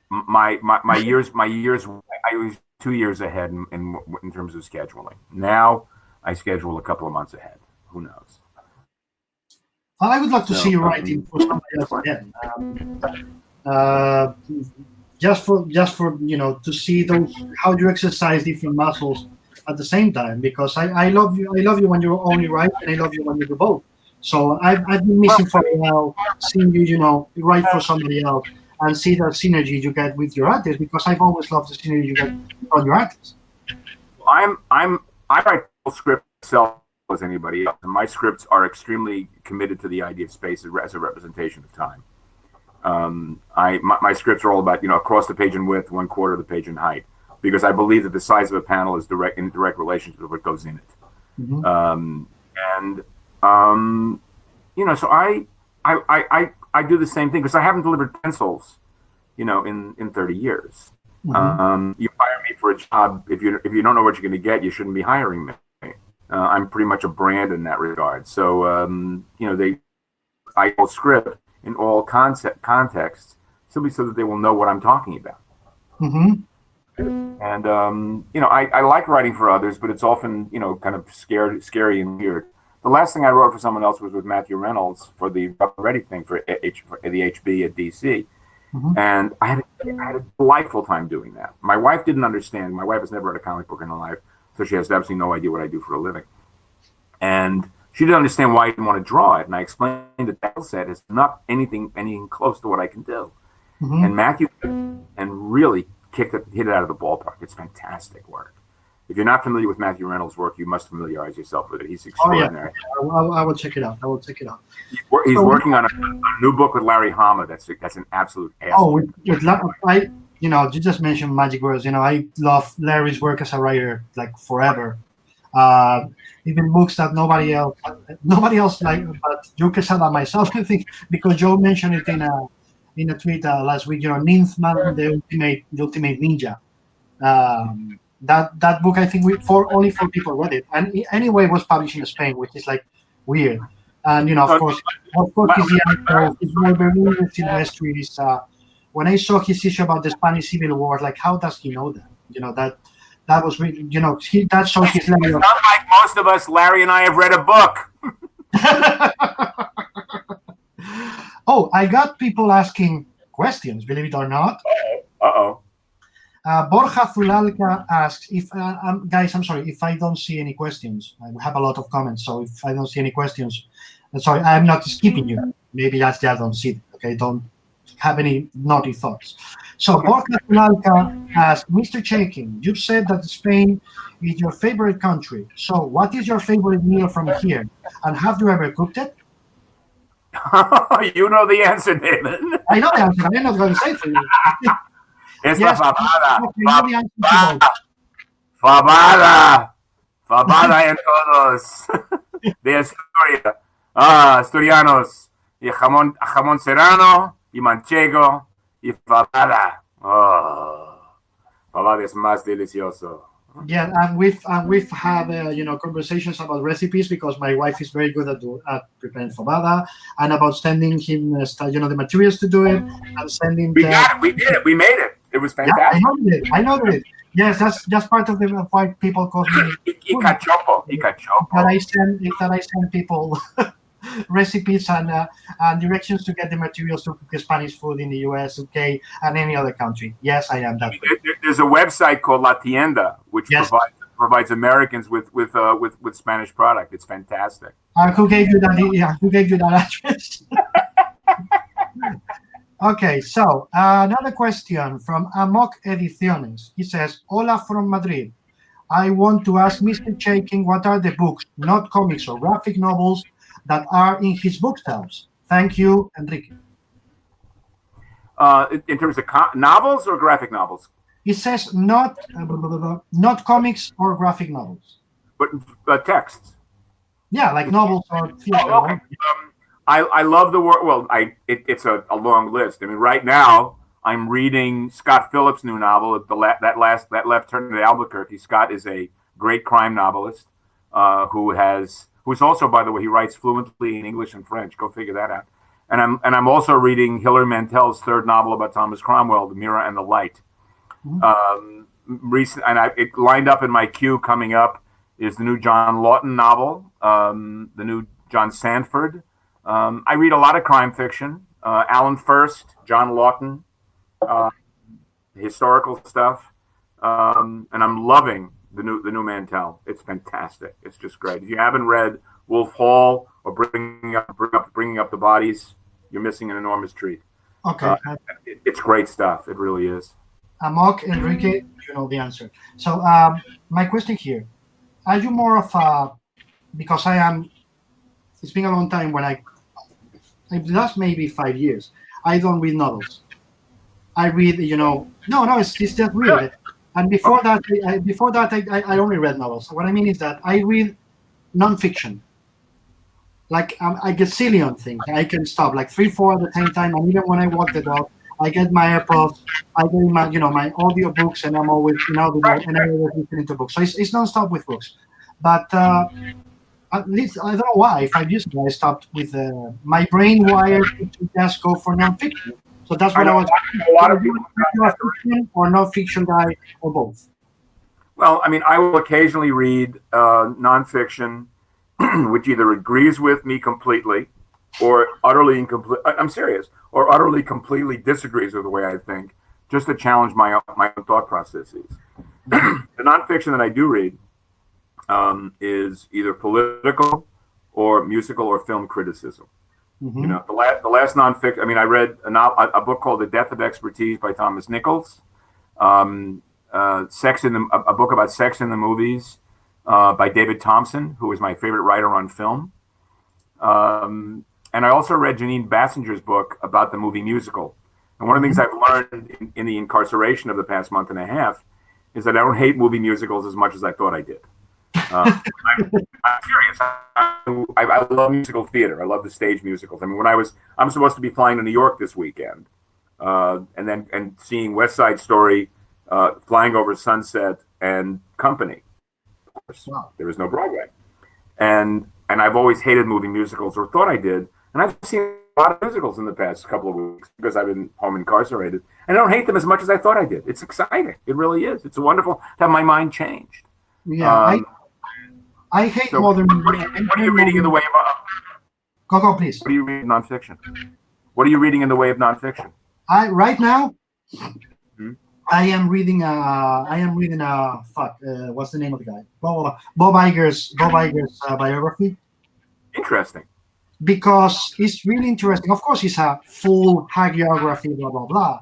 Speaker 3: my years. I was 2 years ahead in terms of scheduling. Now I schedule a couple of months ahead. Who knows?
Speaker 2: I would love to see you writing for somebody else again. Just for you know, to see how you exercise different muscles at the same time. Because I love you. I love you when you only write, and I love you when you do both. So I've been missing for a while, seeing you, you know, write for somebody else and see that synergy you get with your artist, because I've always loved the synergy you get from your artist.
Speaker 3: I write full script myself as anybody else, and my scripts are extremely committed to the idea of space as a representation of time. My scripts are all about, you know, across the page in width, 1/4 of the page in height, because I believe that the size of a panel is in direct relationship to what goes in it. You know, so I do the same thing because I haven't delivered pencils, you know, in 30 years. You hire me for a job. If you don't know what you're going to get, you shouldn't be hiring me. I'm pretty much a brand in that regard. So, you know, I will script in all contexts simply so that they will know what I'm talking about. And, you know, I like writing for others, but it's often, you know, kind of scary and weird. The last thing I wrote for someone else was with Matthew Reynolds for the Ready thing for the HB at DC. And I had a delightful time doing that. My wife didn't understand. My wife has never read a comic book in her life, so she has absolutely no idea what I do for a living. And she didn't understand why I didn't want to draw it. And I explained that that set is not anything close to what I can do. And Matthew really hit it out of the ballpark. It's fantastic work. If you're not familiar with Matthew Reynolds' work, you must familiarize yourself with it. He's extraordinary.
Speaker 2: I will check it out.
Speaker 3: He's working on a new book with Larry Hama. That's an absolute ass.
Speaker 2: You know, you just mentioned Magic Words. You know, I love Larry's work as a writer, like forever. Even books that nobody else like, but Joe Quesada, myself, I think, because Joe mentioned it in a tweet last week. You know, Ninthman, the ultimate ninja. That book, I think, only 4 people read it, and anyway, it was published in Spain, which is like weird. And you know, of course, he's the actor, his Wolverine mysteries. When I saw his issue about the Spanish Civil War, like, how does he know that? You know, that was really, you know, that shows his level.
Speaker 3: It's not like most of us. Larry and I have read a book.
Speaker 2: Oh, I got people asking questions, believe it or not. Borja Zulalka asks, guys, I'm sorry if I don't see any questions. We have a lot of comments, so if I don't see any questions, sorry, I'm not skipping you. Maybe I just don't see it. Okay, don't have any naughty thoughts. So Borja Zulalka asks, Mr. Chaykin, you said that Spain is your favorite country. So what is your favorite meal from here? And have you ever cooked it?
Speaker 3: You know the answer, David.
Speaker 2: I know the answer. I'm not going to say it for you.
Speaker 3: Es la fabada. Fabada en todos. De Asturias. Asturianos. Y jamón serrano, y manchego, y fabada. Fabada es más delicioso.
Speaker 2: Yeah, and we've had you know, conversations about recipes, because my wife is very good at preparing fabada, and about sending him you know, the materials to do it, and sending.
Speaker 3: We did it. We made it. It was
Speaker 2: Yeah,
Speaker 3: fantastic.
Speaker 2: I know it. Yes, that's just part of the why people call me.
Speaker 3: Icachopo.
Speaker 2: That I send people recipes and directions to get the materials to cook Spanish food in the U.S., UK, and any other country. Yes, I am that way.
Speaker 3: There's a website called La Tienda, which
Speaker 2: Yes.
Speaker 3: provides Americans with Spanish product. It's fantastic.
Speaker 2: Who gave you that? Who gave you that address? Okay, so another question from Amok Ediciones. He says, "Hola from Madrid. I want to ask Mr. Chaykin what are the books, not comics or graphic novels, that are in his bookshelves. Thank you, Enrique."
Speaker 3: In terms of novels or graphic novels?
Speaker 2: He says not comics or graphic novels.
Speaker 3: But texts.
Speaker 2: Yeah, like novels or theater.
Speaker 3: Oh, okay. I love the work. Well, it's a long list. I mean, right now I'm reading Scott Phillips' new novel, that Left Turn to Albuquerque. Scott is a great crime novelist who's also, by the way, he writes fluently in English and French. Go figure that out. And I'm also reading Hilary Mantel's third novel about Thomas Cromwell, The Mirror and the Light. It lined up in my queue coming up is the new John Lawton novel, the new John Sanford. I read a lot of crime fiction, Alan First, John Lawton, historical stuff, and I'm loving the new Mantel. It's fantastic. It's just great. If you haven't read Wolf Hall or Bringing Up the Bodies, you're missing an enormous treat.
Speaker 2: Okay,
Speaker 3: it's great stuff. It really is.
Speaker 2: Amok, Enrique, you know the answer. So my question here: are you more of a? Because I am. It's been a long time when last maybe 5 years. I don't read novels. I read, no, it's just read. And before that, I only read novels. What I mean is that I read nonfiction, like a gazillion things. I can stop like 3-4 at the same time, and even when I walk the dog, I get my AirPods, I get my audio books, and I'm always and I'm always listening to books. So it's nonstop with books, but. At least I don't know why. 5 years ago, I stopped with my brain wired to just go for nonfiction. So that's what I was.
Speaker 3: A lot of people
Speaker 2: fiction or nonfiction guy or both.
Speaker 3: Well, I mean, I will occasionally read nonfiction, which either agrees with me completely, or utterly incomplete. I'm serious, or utterly completely disagrees with the way I think, just to challenge my own thought processes. The nonfiction that I do read is either political or musical or film criticism.
Speaker 2: Mm-hmm.
Speaker 3: The last nonfiction. I mean, I read a book called The Death of Expertise by Thomas Nichols. A book about sex in the movies by David Thompson, who is my favorite writer on film. And I also read Janine Bassinger's book about the movie musical. And one of the things I've learned in the incarceration of the past month and a half is that I don't hate movie musicals as much as I thought I did. I'm serious. I love musical theater. I love the stage musicals. I mean, I'm supposed to be flying to New York this weekend, and seeing West Side Story, Flying Over Sunset, and Company. Of course, there is no Broadway, and I've always hated movie musicals, or thought I did. And I've seen a lot of musicals in the past couple of weeks because I've been home incarcerated, and I don't hate them as much as I thought I did. It's exciting. It really is. It's wonderful to have my mind changed.
Speaker 2: Yeah. I hate modern.
Speaker 3: What are you reading in the way of?
Speaker 2: Go, please.
Speaker 3: What are you reading nonfiction? What are you reading in the way of nonfiction?
Speaker 2: Right now, I am reading. What's the name of the guy? Bob Iger's biography.
Speaker 3: Interesting.
Speaker 2: Because it's really interesting. Of course, it's a full hagiography, blah blah blah.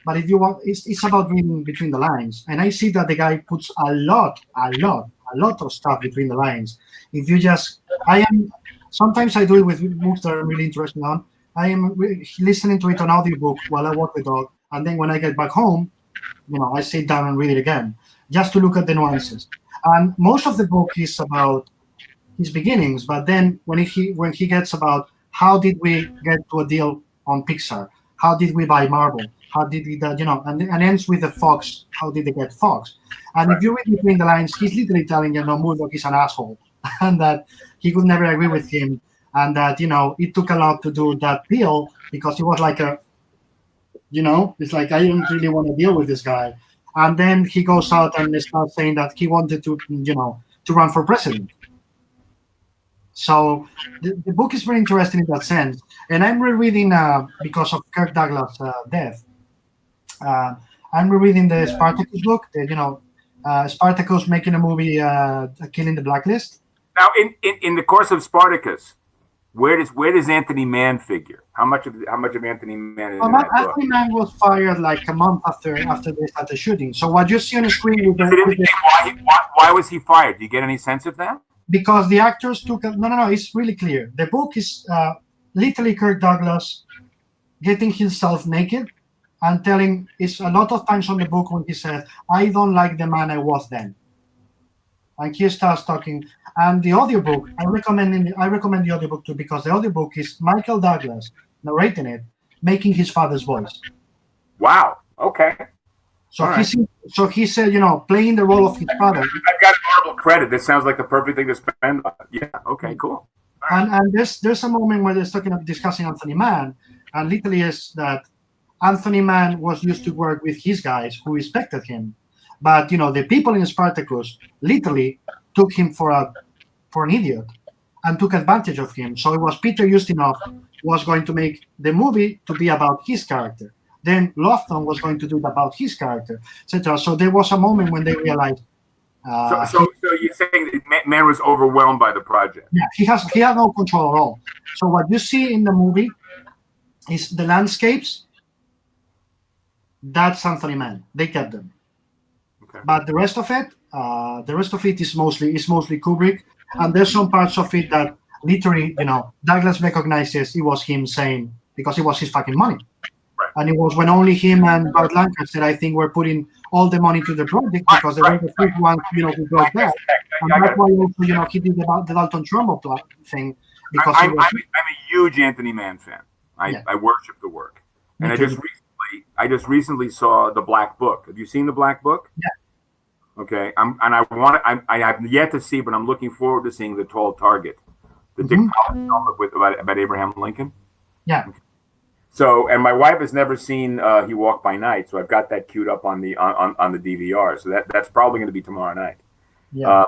Speaker 2: But if you want, it's about reading between the lines, and I see that the guy puts a lot of stuff between the lines. If you sometimes I do it with books that I'm really interested on. I am listening to it on audiobook while I walk the dog, and then when I get back home, I sit down and read it again, just to look at the nuances. And most of the book is about his beginnings, but then when he gets about how did we get to a deal on Pixar, how did we buy Marvel, how did we that, and ends with the Fox, how did they get Fox? And if you read between the lines, he's literally telling Murdoch is an asshole, and that he could never agree with him, and that it took a lot to do that deal because he was like It's like I don't really want to deal with this guy. And then he goes out and starts saying that he wanted to run for president. So the book is very interesting in that sense. And I'm rereading because of Kirk Douglas' death. Uh, I'm rereading the Spartacus book. Spartacus making a movie, Killing the Blacklist.
Speaker 3: Now, in the course of Spartacus, where does Anthony Mann figure? How much of Anthony Mann is in that book?
Speaker 2: Anthony Mann was fired like a month after they started shooting. So what you see on the screen with
Speaker 3: why was he fired? Do you get any sense of that?
Speaker 2: Because the actors took no. It's really clear. The book is literally Kirk Douglas getting himself naked and telling. It's a lot of times on the book when he says, "I don't like the man I was then," and he starts talking. And the audiobook, I recommend the audiobook too, because the audiobook is Michael Douglas narrating it, making his father's voice.
Speaker 3: Wow. Okay.
Speaker 2: So he said, playing the role of his father.
Speaker 3: I've got honorable credit. This sounds like the perfect thing to spend on. Yeah. Okay. Cool.
Speaker 2: And there's a moment where they're discussing Anthony Mann, and literally is that Anthony Mann was used to work with his guys who respected him, but the people in Spartacus literally took him for an idiot and took advantage of him. So it was Peter Ustinov was going to make the movie to be about his character. Then Lofton was going to do it about his character, etc. So there was a moment when they realized.
Speaker 3: So you're saying that Mann was overwhelmed by the project?
Speaker 2: Yeah, he had no control at all. So what you see in the movie is the landscapes. That's Anthony Mann. They kept them.
Speaker 3: Okay.
Speaker 2: But the rest of it is mostly Kubrick, and there's some parts of it that literally, Douglas recognizes it was him saying, because it was his fucking money.
Speaker 3: Right.
Speaker 2: And it was when only him and Burt Lancaster, I think, were putting all the money to the project because they were the first ones, who brought that. And that's why also, he did the Dalton Trumbo thing. Because
Speaker 3: I'm a huge Anthony Mann fan. I worship the work. And I just recently saw The Black Book. Have you seen The Black Book?
Speaker 2: Yeah.
Speaker 3: Okay. I have yet to see, but I'm looking forward to seeing The Tall Target, the Dick Powell film about Abraham Lincoln.
Speaker 2: Yeah.
Speaker 3: Okay. So, and my wife has never seen He Walked by Night, so I've got that queued up on the DVR. So that's probably going to be tomorrow night.
Speaker 2: Yeah.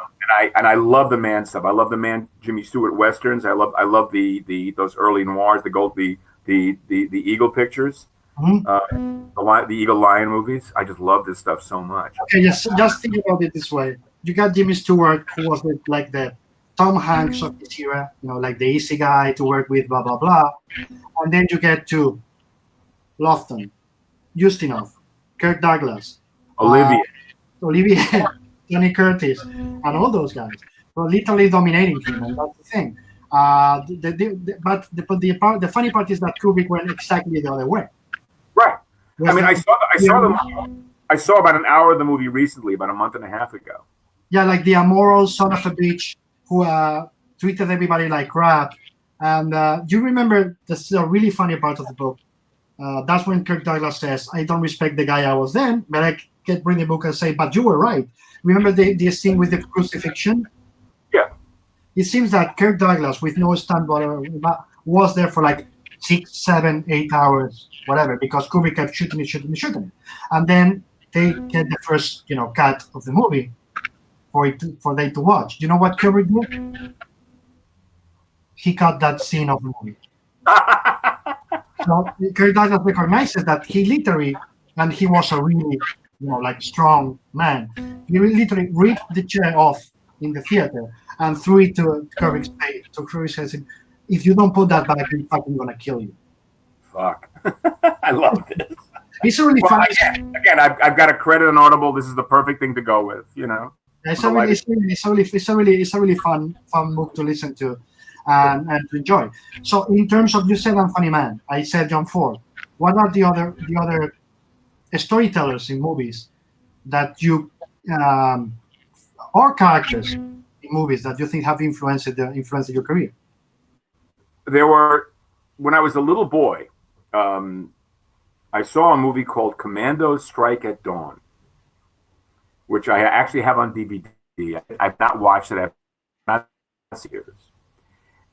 Speaker 3: And I love the Mann stuff. I love the Mann Jimmy Stewart westerns. I love the those early noirs, the Eagle pictures. The Eagle Lion movies. I just love this stuff so much.
Speaker 2: Okay, just think about it this way. You got Jimmy Stewart, who was like the Tom Hanks of this era, like the easy guy to work with, blah, blah, blah. And then you get to Lofton, Ustinov, Kirk Douglas,
Speaker 3: Olivier,
Speaker 2: Tony Curtis, and all those guys were literally dominating him, and that's the thing. But the funny part is that Kubrick went exactly the other way.
Speaker 3: Right. I mean, I saw about an hour of the movie recently, about a month and a half ago.
Speaker 2: Yeah, like the amoral son of a bitch who treated everybody like crap. And you remember this is a really funny part of the book. That's when Kirk Douglas says, "I don't respect the guy I was then," but I can bring the book and say, "But you were right." Remember the scene with the crucifixion?
Speaker 3: Yeah.
Speaker 2: It seems that Kirk Douglas, with no stunt was there for like 6, 7, 8 hours, whatever, because Kubrick kept shooting it. And then they get the first, cut of the movie for them to watch. You know what Kubrick did? He cut that scene of the movie. So Kirk Douglas recognizes that he literally, and he was a really, strong man. He literally ripped the chair off in the theater and threw it to Kubrick's face. So Kubrick says, "If you don't put that back, I'm fucking gonna kill you."
Speaker 3: Fuck. I love this.
Speaker 2: It's really fun.
Speaker 3: Again, I've got a credit on Audible. This is the perfect thing to go with,
Speaker 2: It's a really fun book to listen to and to enjoy. So in terms of, you said Anthony Mann, I said John Ford. What are the other storytellers in movies that you or characters in movies that you think have influenced your career?
Speaker 3: There were, when I was a little boy, I saw a movie called Commandos Strike at Dawn, which I actually have on DVD. I've not watched it. I've not seen it.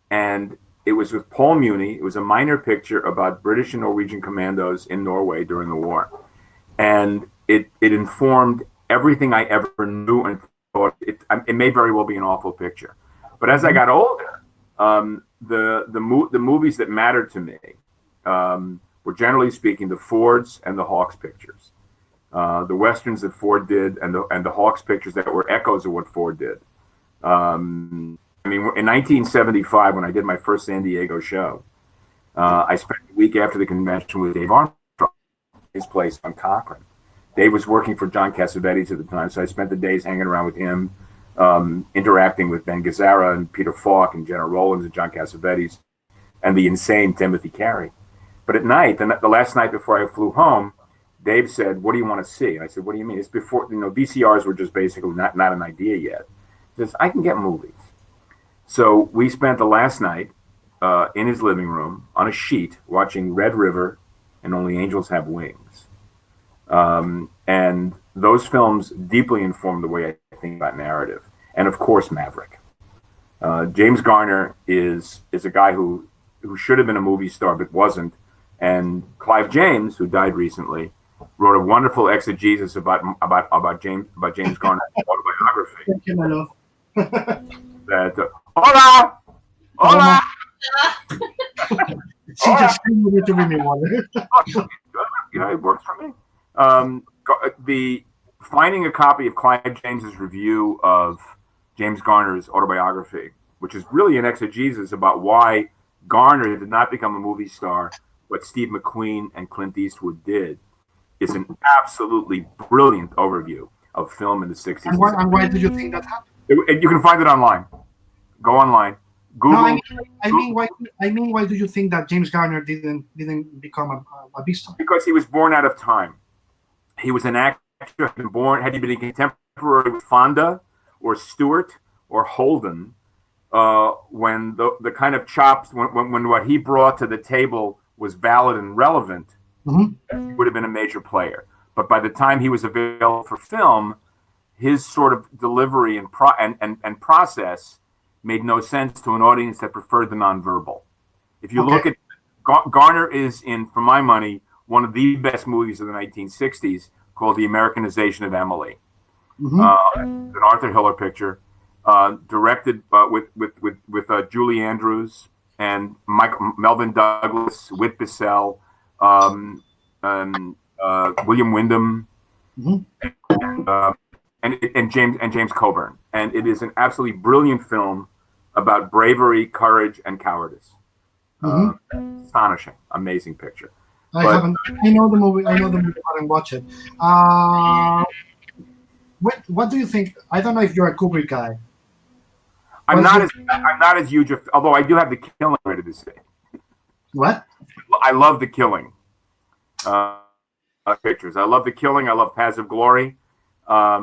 Speaker 3: And It was with Paul Muni. It was a minor picture about British and Norwegian commandos in Norway during the war. And it informed everything I ever knew and thought. It may very well be an awful picture. But as I got older, the movies that mattered to me were, generally speaking, the Fords and the Hawks pictures. The Westerns that Ford did and the Hawks pictures that were echoes of what Ford did. I mean, in 1975, when I did my first San Diego show, I spent a week after the convention with Dave Armstrong, his place on Cochrane. Dave was working for John Cassavetes at the time, so I spent the days hanging around with him, interacting with Ben Gazzara and Peter Falk and Jenna Rollins and John Cassavetes and the insane Timothy Carey. But at night, the last night before I flew home, Dave said, "What do you want to see?" And I said, "What do you mean?" It's before, VCRs were just basically not an idea yet. He says, "I can get movies." So we spent the last night in his living room on a sheet watching Red River and Only Angels Have Wings. And those films deeply informed the way I think about narrative. And of course, Maverick. James Garner is a guy who should have been a movie star but wasn't. And Clive James, who died recently, wrote a wonderful exegesis about James Garner's autobiography.
Speaker 2: Thank you, my love.
Speaker 3: That hola, hola.
Speaker 2: She just came over to bring me water.
Speaker 3: It works for me. The finding a copy of Clive James's review of James Garner's autobiography, which is really an exegesis about why Garner did not become a movie star, what Steve McQueen and Clint Eastwood did, is an absolutely brilliant overview of film in the 60s.
Speaker 2: And why did you think that happened?
Speaker 3: You can find it online. Go online. Google.
Speaker 2: No, I mean, why do you think that James Garner didn't become a big star?
Speaker 3: Because he was born out of time. He was an actor. Had he been contemporary with Fonda or Stewart or Holden, when the kind of chops, when what he brought to the table was valid and relevant,
Speaker 2: Mm-hmm.
Speaker 3: he would have been a major player. But by the time he was available for film, his sort of delivery and process made no sense to an audience that preferred the nonverbal. If you look at Garner is in, for my money, one of the best movies of the 1960s called The Americanization of Emily. An Arthur Hiller picture, directed with Julie Andrews and Melvin Douglas, Whit Bissell, William Wyndham, and James Coburn, and it is an absolutely brilliant film about bravery, courage, and cowardice. Astonishing, amazing picture.
Speaker 2: I know the movie. I haven't watched it. What do you think? I don't know if you're a Kubrick guy.
Speaker 3: I'm not as huge. Although I do have The Killing ready to say.
Speaker 2: What?
Speaker 3: I love The Killing. Pictures. I love The Killing. I love Paths of Glory. I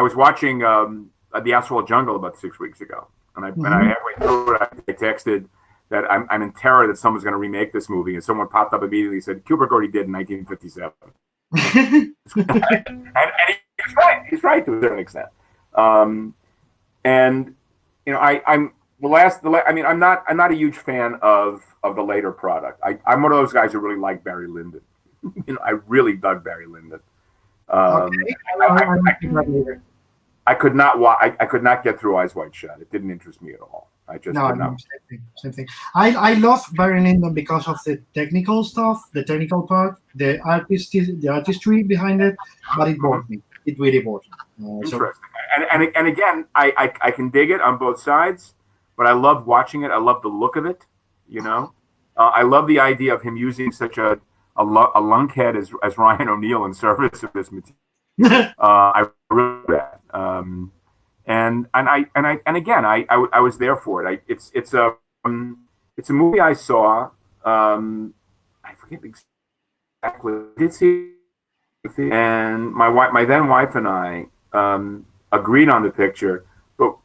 Speaker 3: was watching The Asphalt Jungle about 6 weeks ago, and I halfway through it, I texted that I'm in terror that someone's going to remake this movie, and someone popped up immediately and said Kubrick already did in 1957. and he's right. He's right to a certain extent. I'm not a huge fan of the later product. I'm one of those guys who really like Barry Lyndon. I really dug Barry Lyndon. I could not get through Eyes Wide Shut. It didn't interest me at all. I just could not.
Speaker 2: Same thing. I love Barry Lyndon because of the technical stuff, the technical part, the artistry behind it, but it bored me. It really bored me.
Speaker 3: Interesting. And again, I can dig it on both sides, but I love watching it. I love the look of it. I love the idea of him using such a lunkhead as Ryan O'Neal in service of this material. I really love that. And again, I was there for it. It's a movie I saw. I forget exactly. I did see, and my then wife and I agreed on the picture, but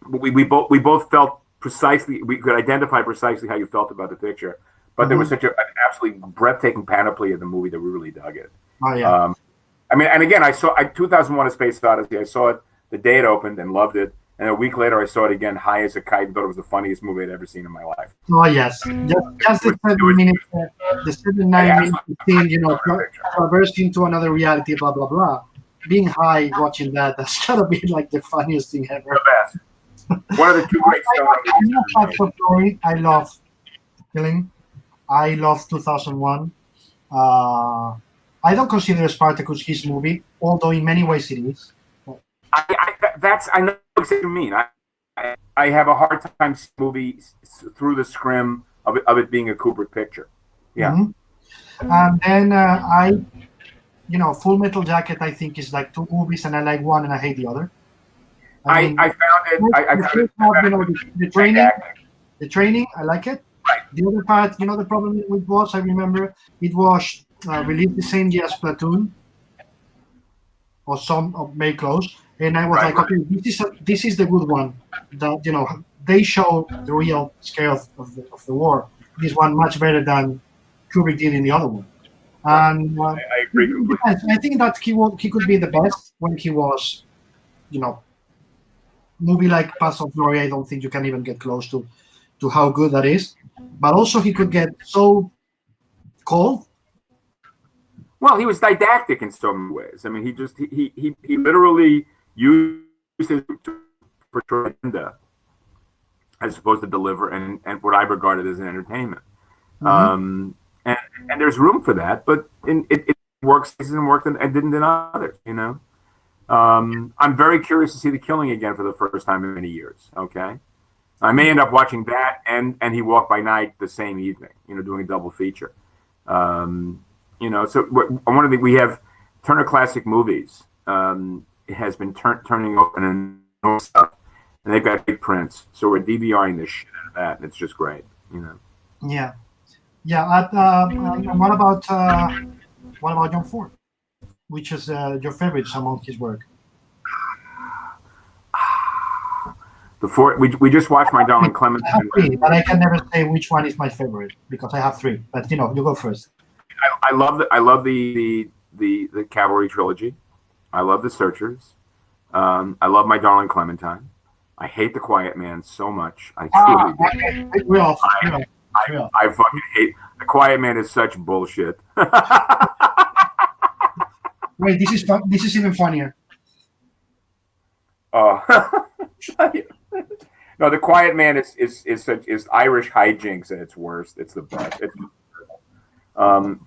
Speaker 3: we both felt precisely. We could identify precisely how you felt about the picture. But there was such an absolutely breathtaking panoply of the movie that we really dug it.
Speaker 2: Oh yeah.
Speaker 3: And again, I saw 2001: A Space Odyssey. I saw it the day it opened and loved it. And a week later, I saw it again, high as a kite, and thought it was the funniest movie I'd ever seen in my life.
Speaker 2: Oh yes, just the 7 minutes, the seven
Speaker 3: I
Speaker 2: 9 minutes
Speaker 3: absolutely
Speaker 2: scene,
Speaker 3: picture.
Speaker 2: traversing to another reality, blah blah blah. Being high, watching that's gotta be like the funniest thing ever.
Speaker 3: The best. One of the two great
Speaker 2: story. I love Killing. I love 2001. I don't consider Spartacus his movie, although in many ways it is.
Speaker 3: I know what you mean. I have a hard time seeing movies through the scrim of it being a Kubrick picture. Yeah.
Speaker 2: Mm-hmm. And then Full Metal Jacket, I think, is like two movies, and I like one and I hate the other.
Speaker 3: I found it.
Speaker 2: The training, I like it.
Speaker 3: Right.
Speaker 2: The other part, the problem it was, I remember, it was released the same year as Platoon, or some of May Close, and I was like, okay, this is the good one. That they show the real scale of the war. This one much better than Kubrick did in the other one. And
Speaker 3: I agree completely.
Speaker 2: I think that he could be the best when he was, movie like Paths of Glory. I don't think you can even get close to how good that is. But also he could get so cold.
Speaker 3: Well, he was didactic in so many ways. I mean, he literally used it to portray agenda as opposed to deliver and what I regarded as an entertainment. Mm-hmm. And there's room for that, but it works and worked and didn't in others, I'm very curious to see The Killing again for the first time in many years. Okay. I may end up watching that and He Walked by Night the same evening, doing a double feature. So one of the, we have Turner Classic Movies has been turning open and stuff, and they've got big prints. So we're DVRing the shit out of that, and it's just great,
Speaker 2: Yeah. And what about John Ford? Which is your favorite among his work?
Speaker 3: The Ford. We just watched My Darling Clementine.
Speaker 2: I have three, but I can never say which one is my favorite because I have three. But you go first.
Speaker 3: I love the Cavalry trilogy. I love The Searchers. I love My Darling Clementine. I hate The Quiet Man so much. I fucking hate The Quiet Man. Is such bullshit.
Speaker 2: Wait, this is even funnier.
Speaker 3: No, The Quiet Man is Irish hijinks at its worst. It's the best. But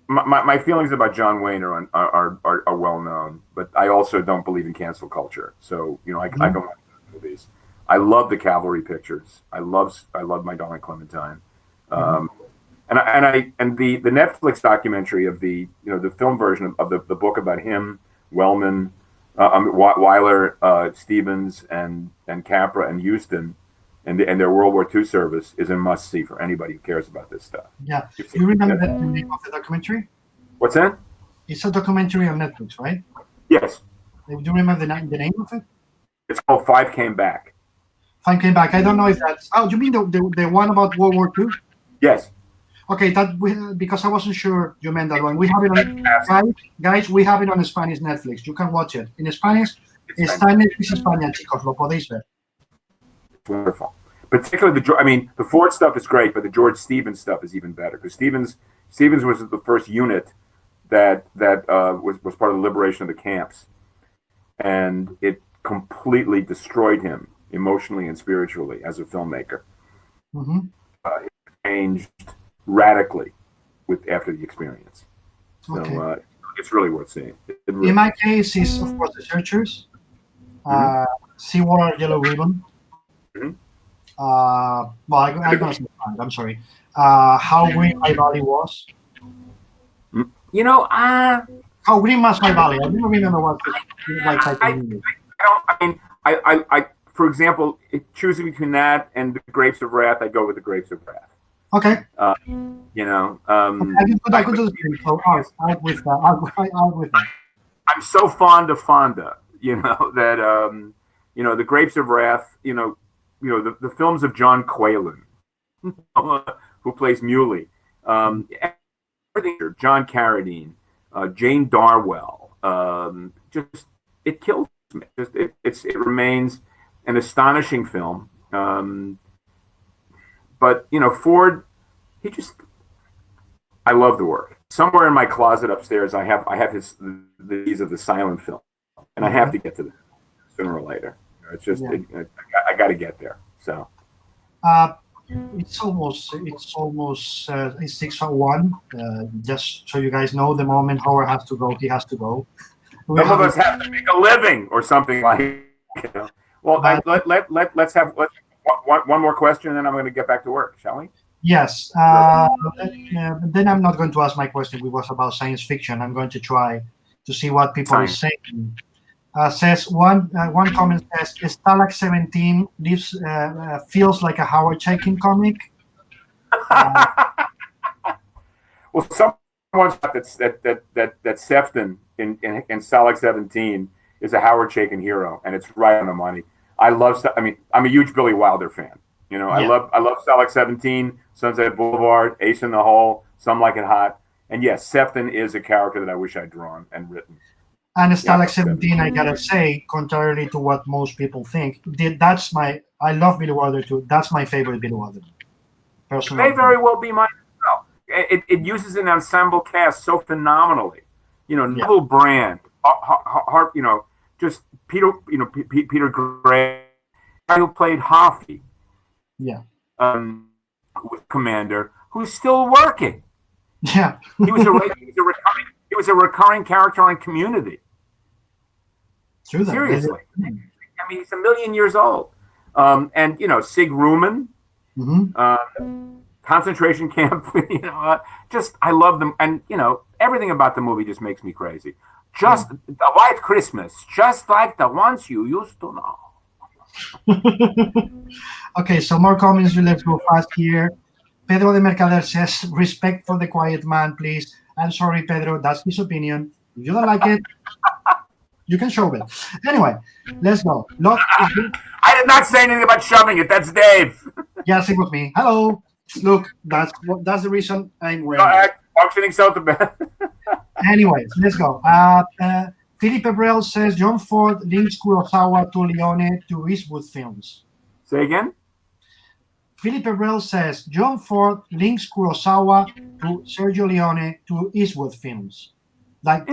Speaker 3: my feelings about John Wayne are well known, but I also don't believe in cancel culture. So I don't like movies. I love the Cavalry pictures. I love My Darling Clementine. And the Netflix documentary of the film version of the book about him, Wellman, Weiler, Stevens, and Capra and Houston, and their World War II service is a must see for anybody who cares about this stuff.
Speaker 2: Yeah, you remember the name of the documentary?
Speaker 3: What's that?
Speaker 2: It's a documentary on Netflix, right?
Speaker 3: Yes.
Speaker 2: Do you remember the name of it?
Speaker 3: It's called Five Came Back.
Speaker 2: Five Came Back. I don't know if that's. Oh, you mean the one about World War II?
Speaker 3: Yes.
Speaker 2: Okay, because I wasn't sure you meant that one. We have it on guys. We have it on Spanish Netflix. You can watch it in Spanish. Está en Netflix España, chicos. Lo podéis ver.
Speaker 3: Wonderful. Particularly the Ford stuff is great, but the George Stevens stuff is even better because Stevens was the first unit that was part of the liberation of the camps, and it completely destroyed him emotionally and spiritually as a filmmaker.
Speaker 2: Mm-hmm.
Speaker 3: It changed radically after the experience. So
Speaker 2: okay.
Speaker 3: It's really worth seeing.
Speaker 2: In my case, is of course The Searchers, Seawater, Yellow Ribbon.
Speaker 3: Mm-hmm.
Speaker 2: I'm sorry. How Green My Valley Was. How Green Was My Valley. I don't remember what
Speaker 3: I for example, choosing between that and The Grapes of Wrath, I go with The Grapes of Wrath.
Speaker 2: Okay.
Speaker 3: I
Speaker 2: could do the same. So out with that.
Speaker 3: I'm so fond of Fonda, that The Grapes of Wrath, the films of John Quaylen, who plays Muley, everything, John Carradine, Jane Darwell, just it kills me. It remains an astonishing film. But Ford, he just, I love the work. Somewhere in my closet upstairs, I have these of the silent film, and I have to get to them sooner or later. It's just I got to get there. So.
Speaker 2: It's almost 6:01. Just so you guys know, the moment Howard has to go, he has to go.
Speaker 3: Some of us have to make a living or something like. Well, let's have one more question, and then I'm going to get back to work. Shall we?
Speaker 2: Yes. Then I'm not going to ask my question. It was about science fiction. I'm going to try to see what people are saying. Says one comment says Stalag 17 feels like a Howard Chaykin comic.
Speaker 3: Well, someone thought that Sefton in Stalag 17 is a Howard Chaykin hero, and it's right on the money. I'm a huge Billy Wilder fan. I love Stalag 17, Sunset Boulevard, Ace in the Hole, Some Like It Hot, and yes, Sefton is a character that I wish I'd drawn and written.
Speaker 2: And Stalag 17, I gotta say, contrarily to what most people think, I love Billy Wilder too. That's my favorite Billy Wilder. Personally.
Speaker 3: It may very well be mine as well. It uses an ensemble cast so phenomenally. Neville Brand, just Peter Gray, who played Hoffy.
Speaker 2: Yeah.
Speaker 3: Commander, who's still working.
Speaker 2: Yeah.
Speaker 3: He was a recurring character on Community.
Speaker 2: True that.
Speaker 3: Seriously. He's 1 million years old. And Sig Ruman, concentration camp. I love them, and everything about the movie just makes me crazy. Just the White Christmas, just like the ones you used to know.
Speaker 2: Okay, so more comments. Let's go fast here. Pedro de Mercader says, respect for the quiet man, please. I'm sorry, Pedro. That's his opinion. If you don't like it, you can shove it. Anyway, let's go.
Speaker 3: I did not say anything about shoving it. That's Dave.
Speaker 2: Yes, it was me. Hello. Look, that's the reason I'm wearing it.
Speaker 3: Functioning self-defense.
Speaker 2: Anyways, let's go. Philippe Ebrel says, John Ford links Kurosawa to Leone to Eastwood films.
Speaker 3: Say again?
Speaker 2: Philippe Ebrel says, John Ford links Kurosawa to Sergio Leone to Eastwood films. I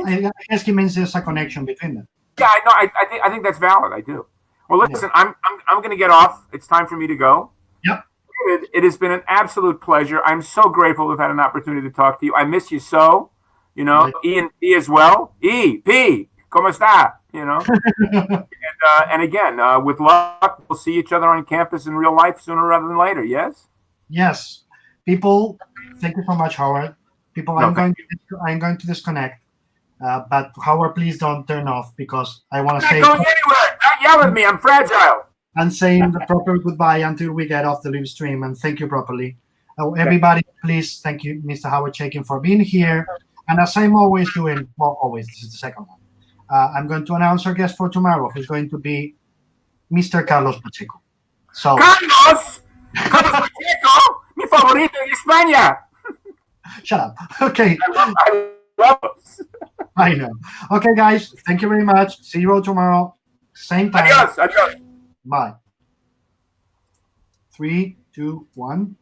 Speaker 2: guess he means there's a connection between them.
Speaker 3: Yeah, I think that's valid. I do. Well, listen, I'm going to get off. It's time for me to go.
Speaker 2: Yep.
Speaker 3: It has been an absolute pleasure. I'm so grateful to have had an opportunity to talk to you. I miss you so. E and P as well. P, ¿cómo está? And again, with luck, we'll see each other on campus in real life sooner rather than later. Yes. Yes.
Speaker 2: People, thank you so much, Howard. I'm going to disconnect. But Howard, please don't turn off because I want to say.
Speaker 3: I'm not going anywhere. Don't yell at me. I'm fragile.
Speaker 2: And saying the proper goodbye until we get off the live stream, and thank you properly. Everybody, please thank you, Mr. Howard Chaykin, for being here. And as I'm always doing, this is the second one. I'm going to announce our guest for tomorrow, who's going to be Mr. Carlos Pacheco. So,
Speaker 3: Carlos Pacheco, mi favorito en España.
Speaker 2: Shut up. Okay.
Speaker 3: I love us.
Speaker 2: I know. Okay, guys. Thank you very much. See you all tomorrow. Same time.
Speaker 3: Adios.
Speaker 2: Bye. 3, 2, 1.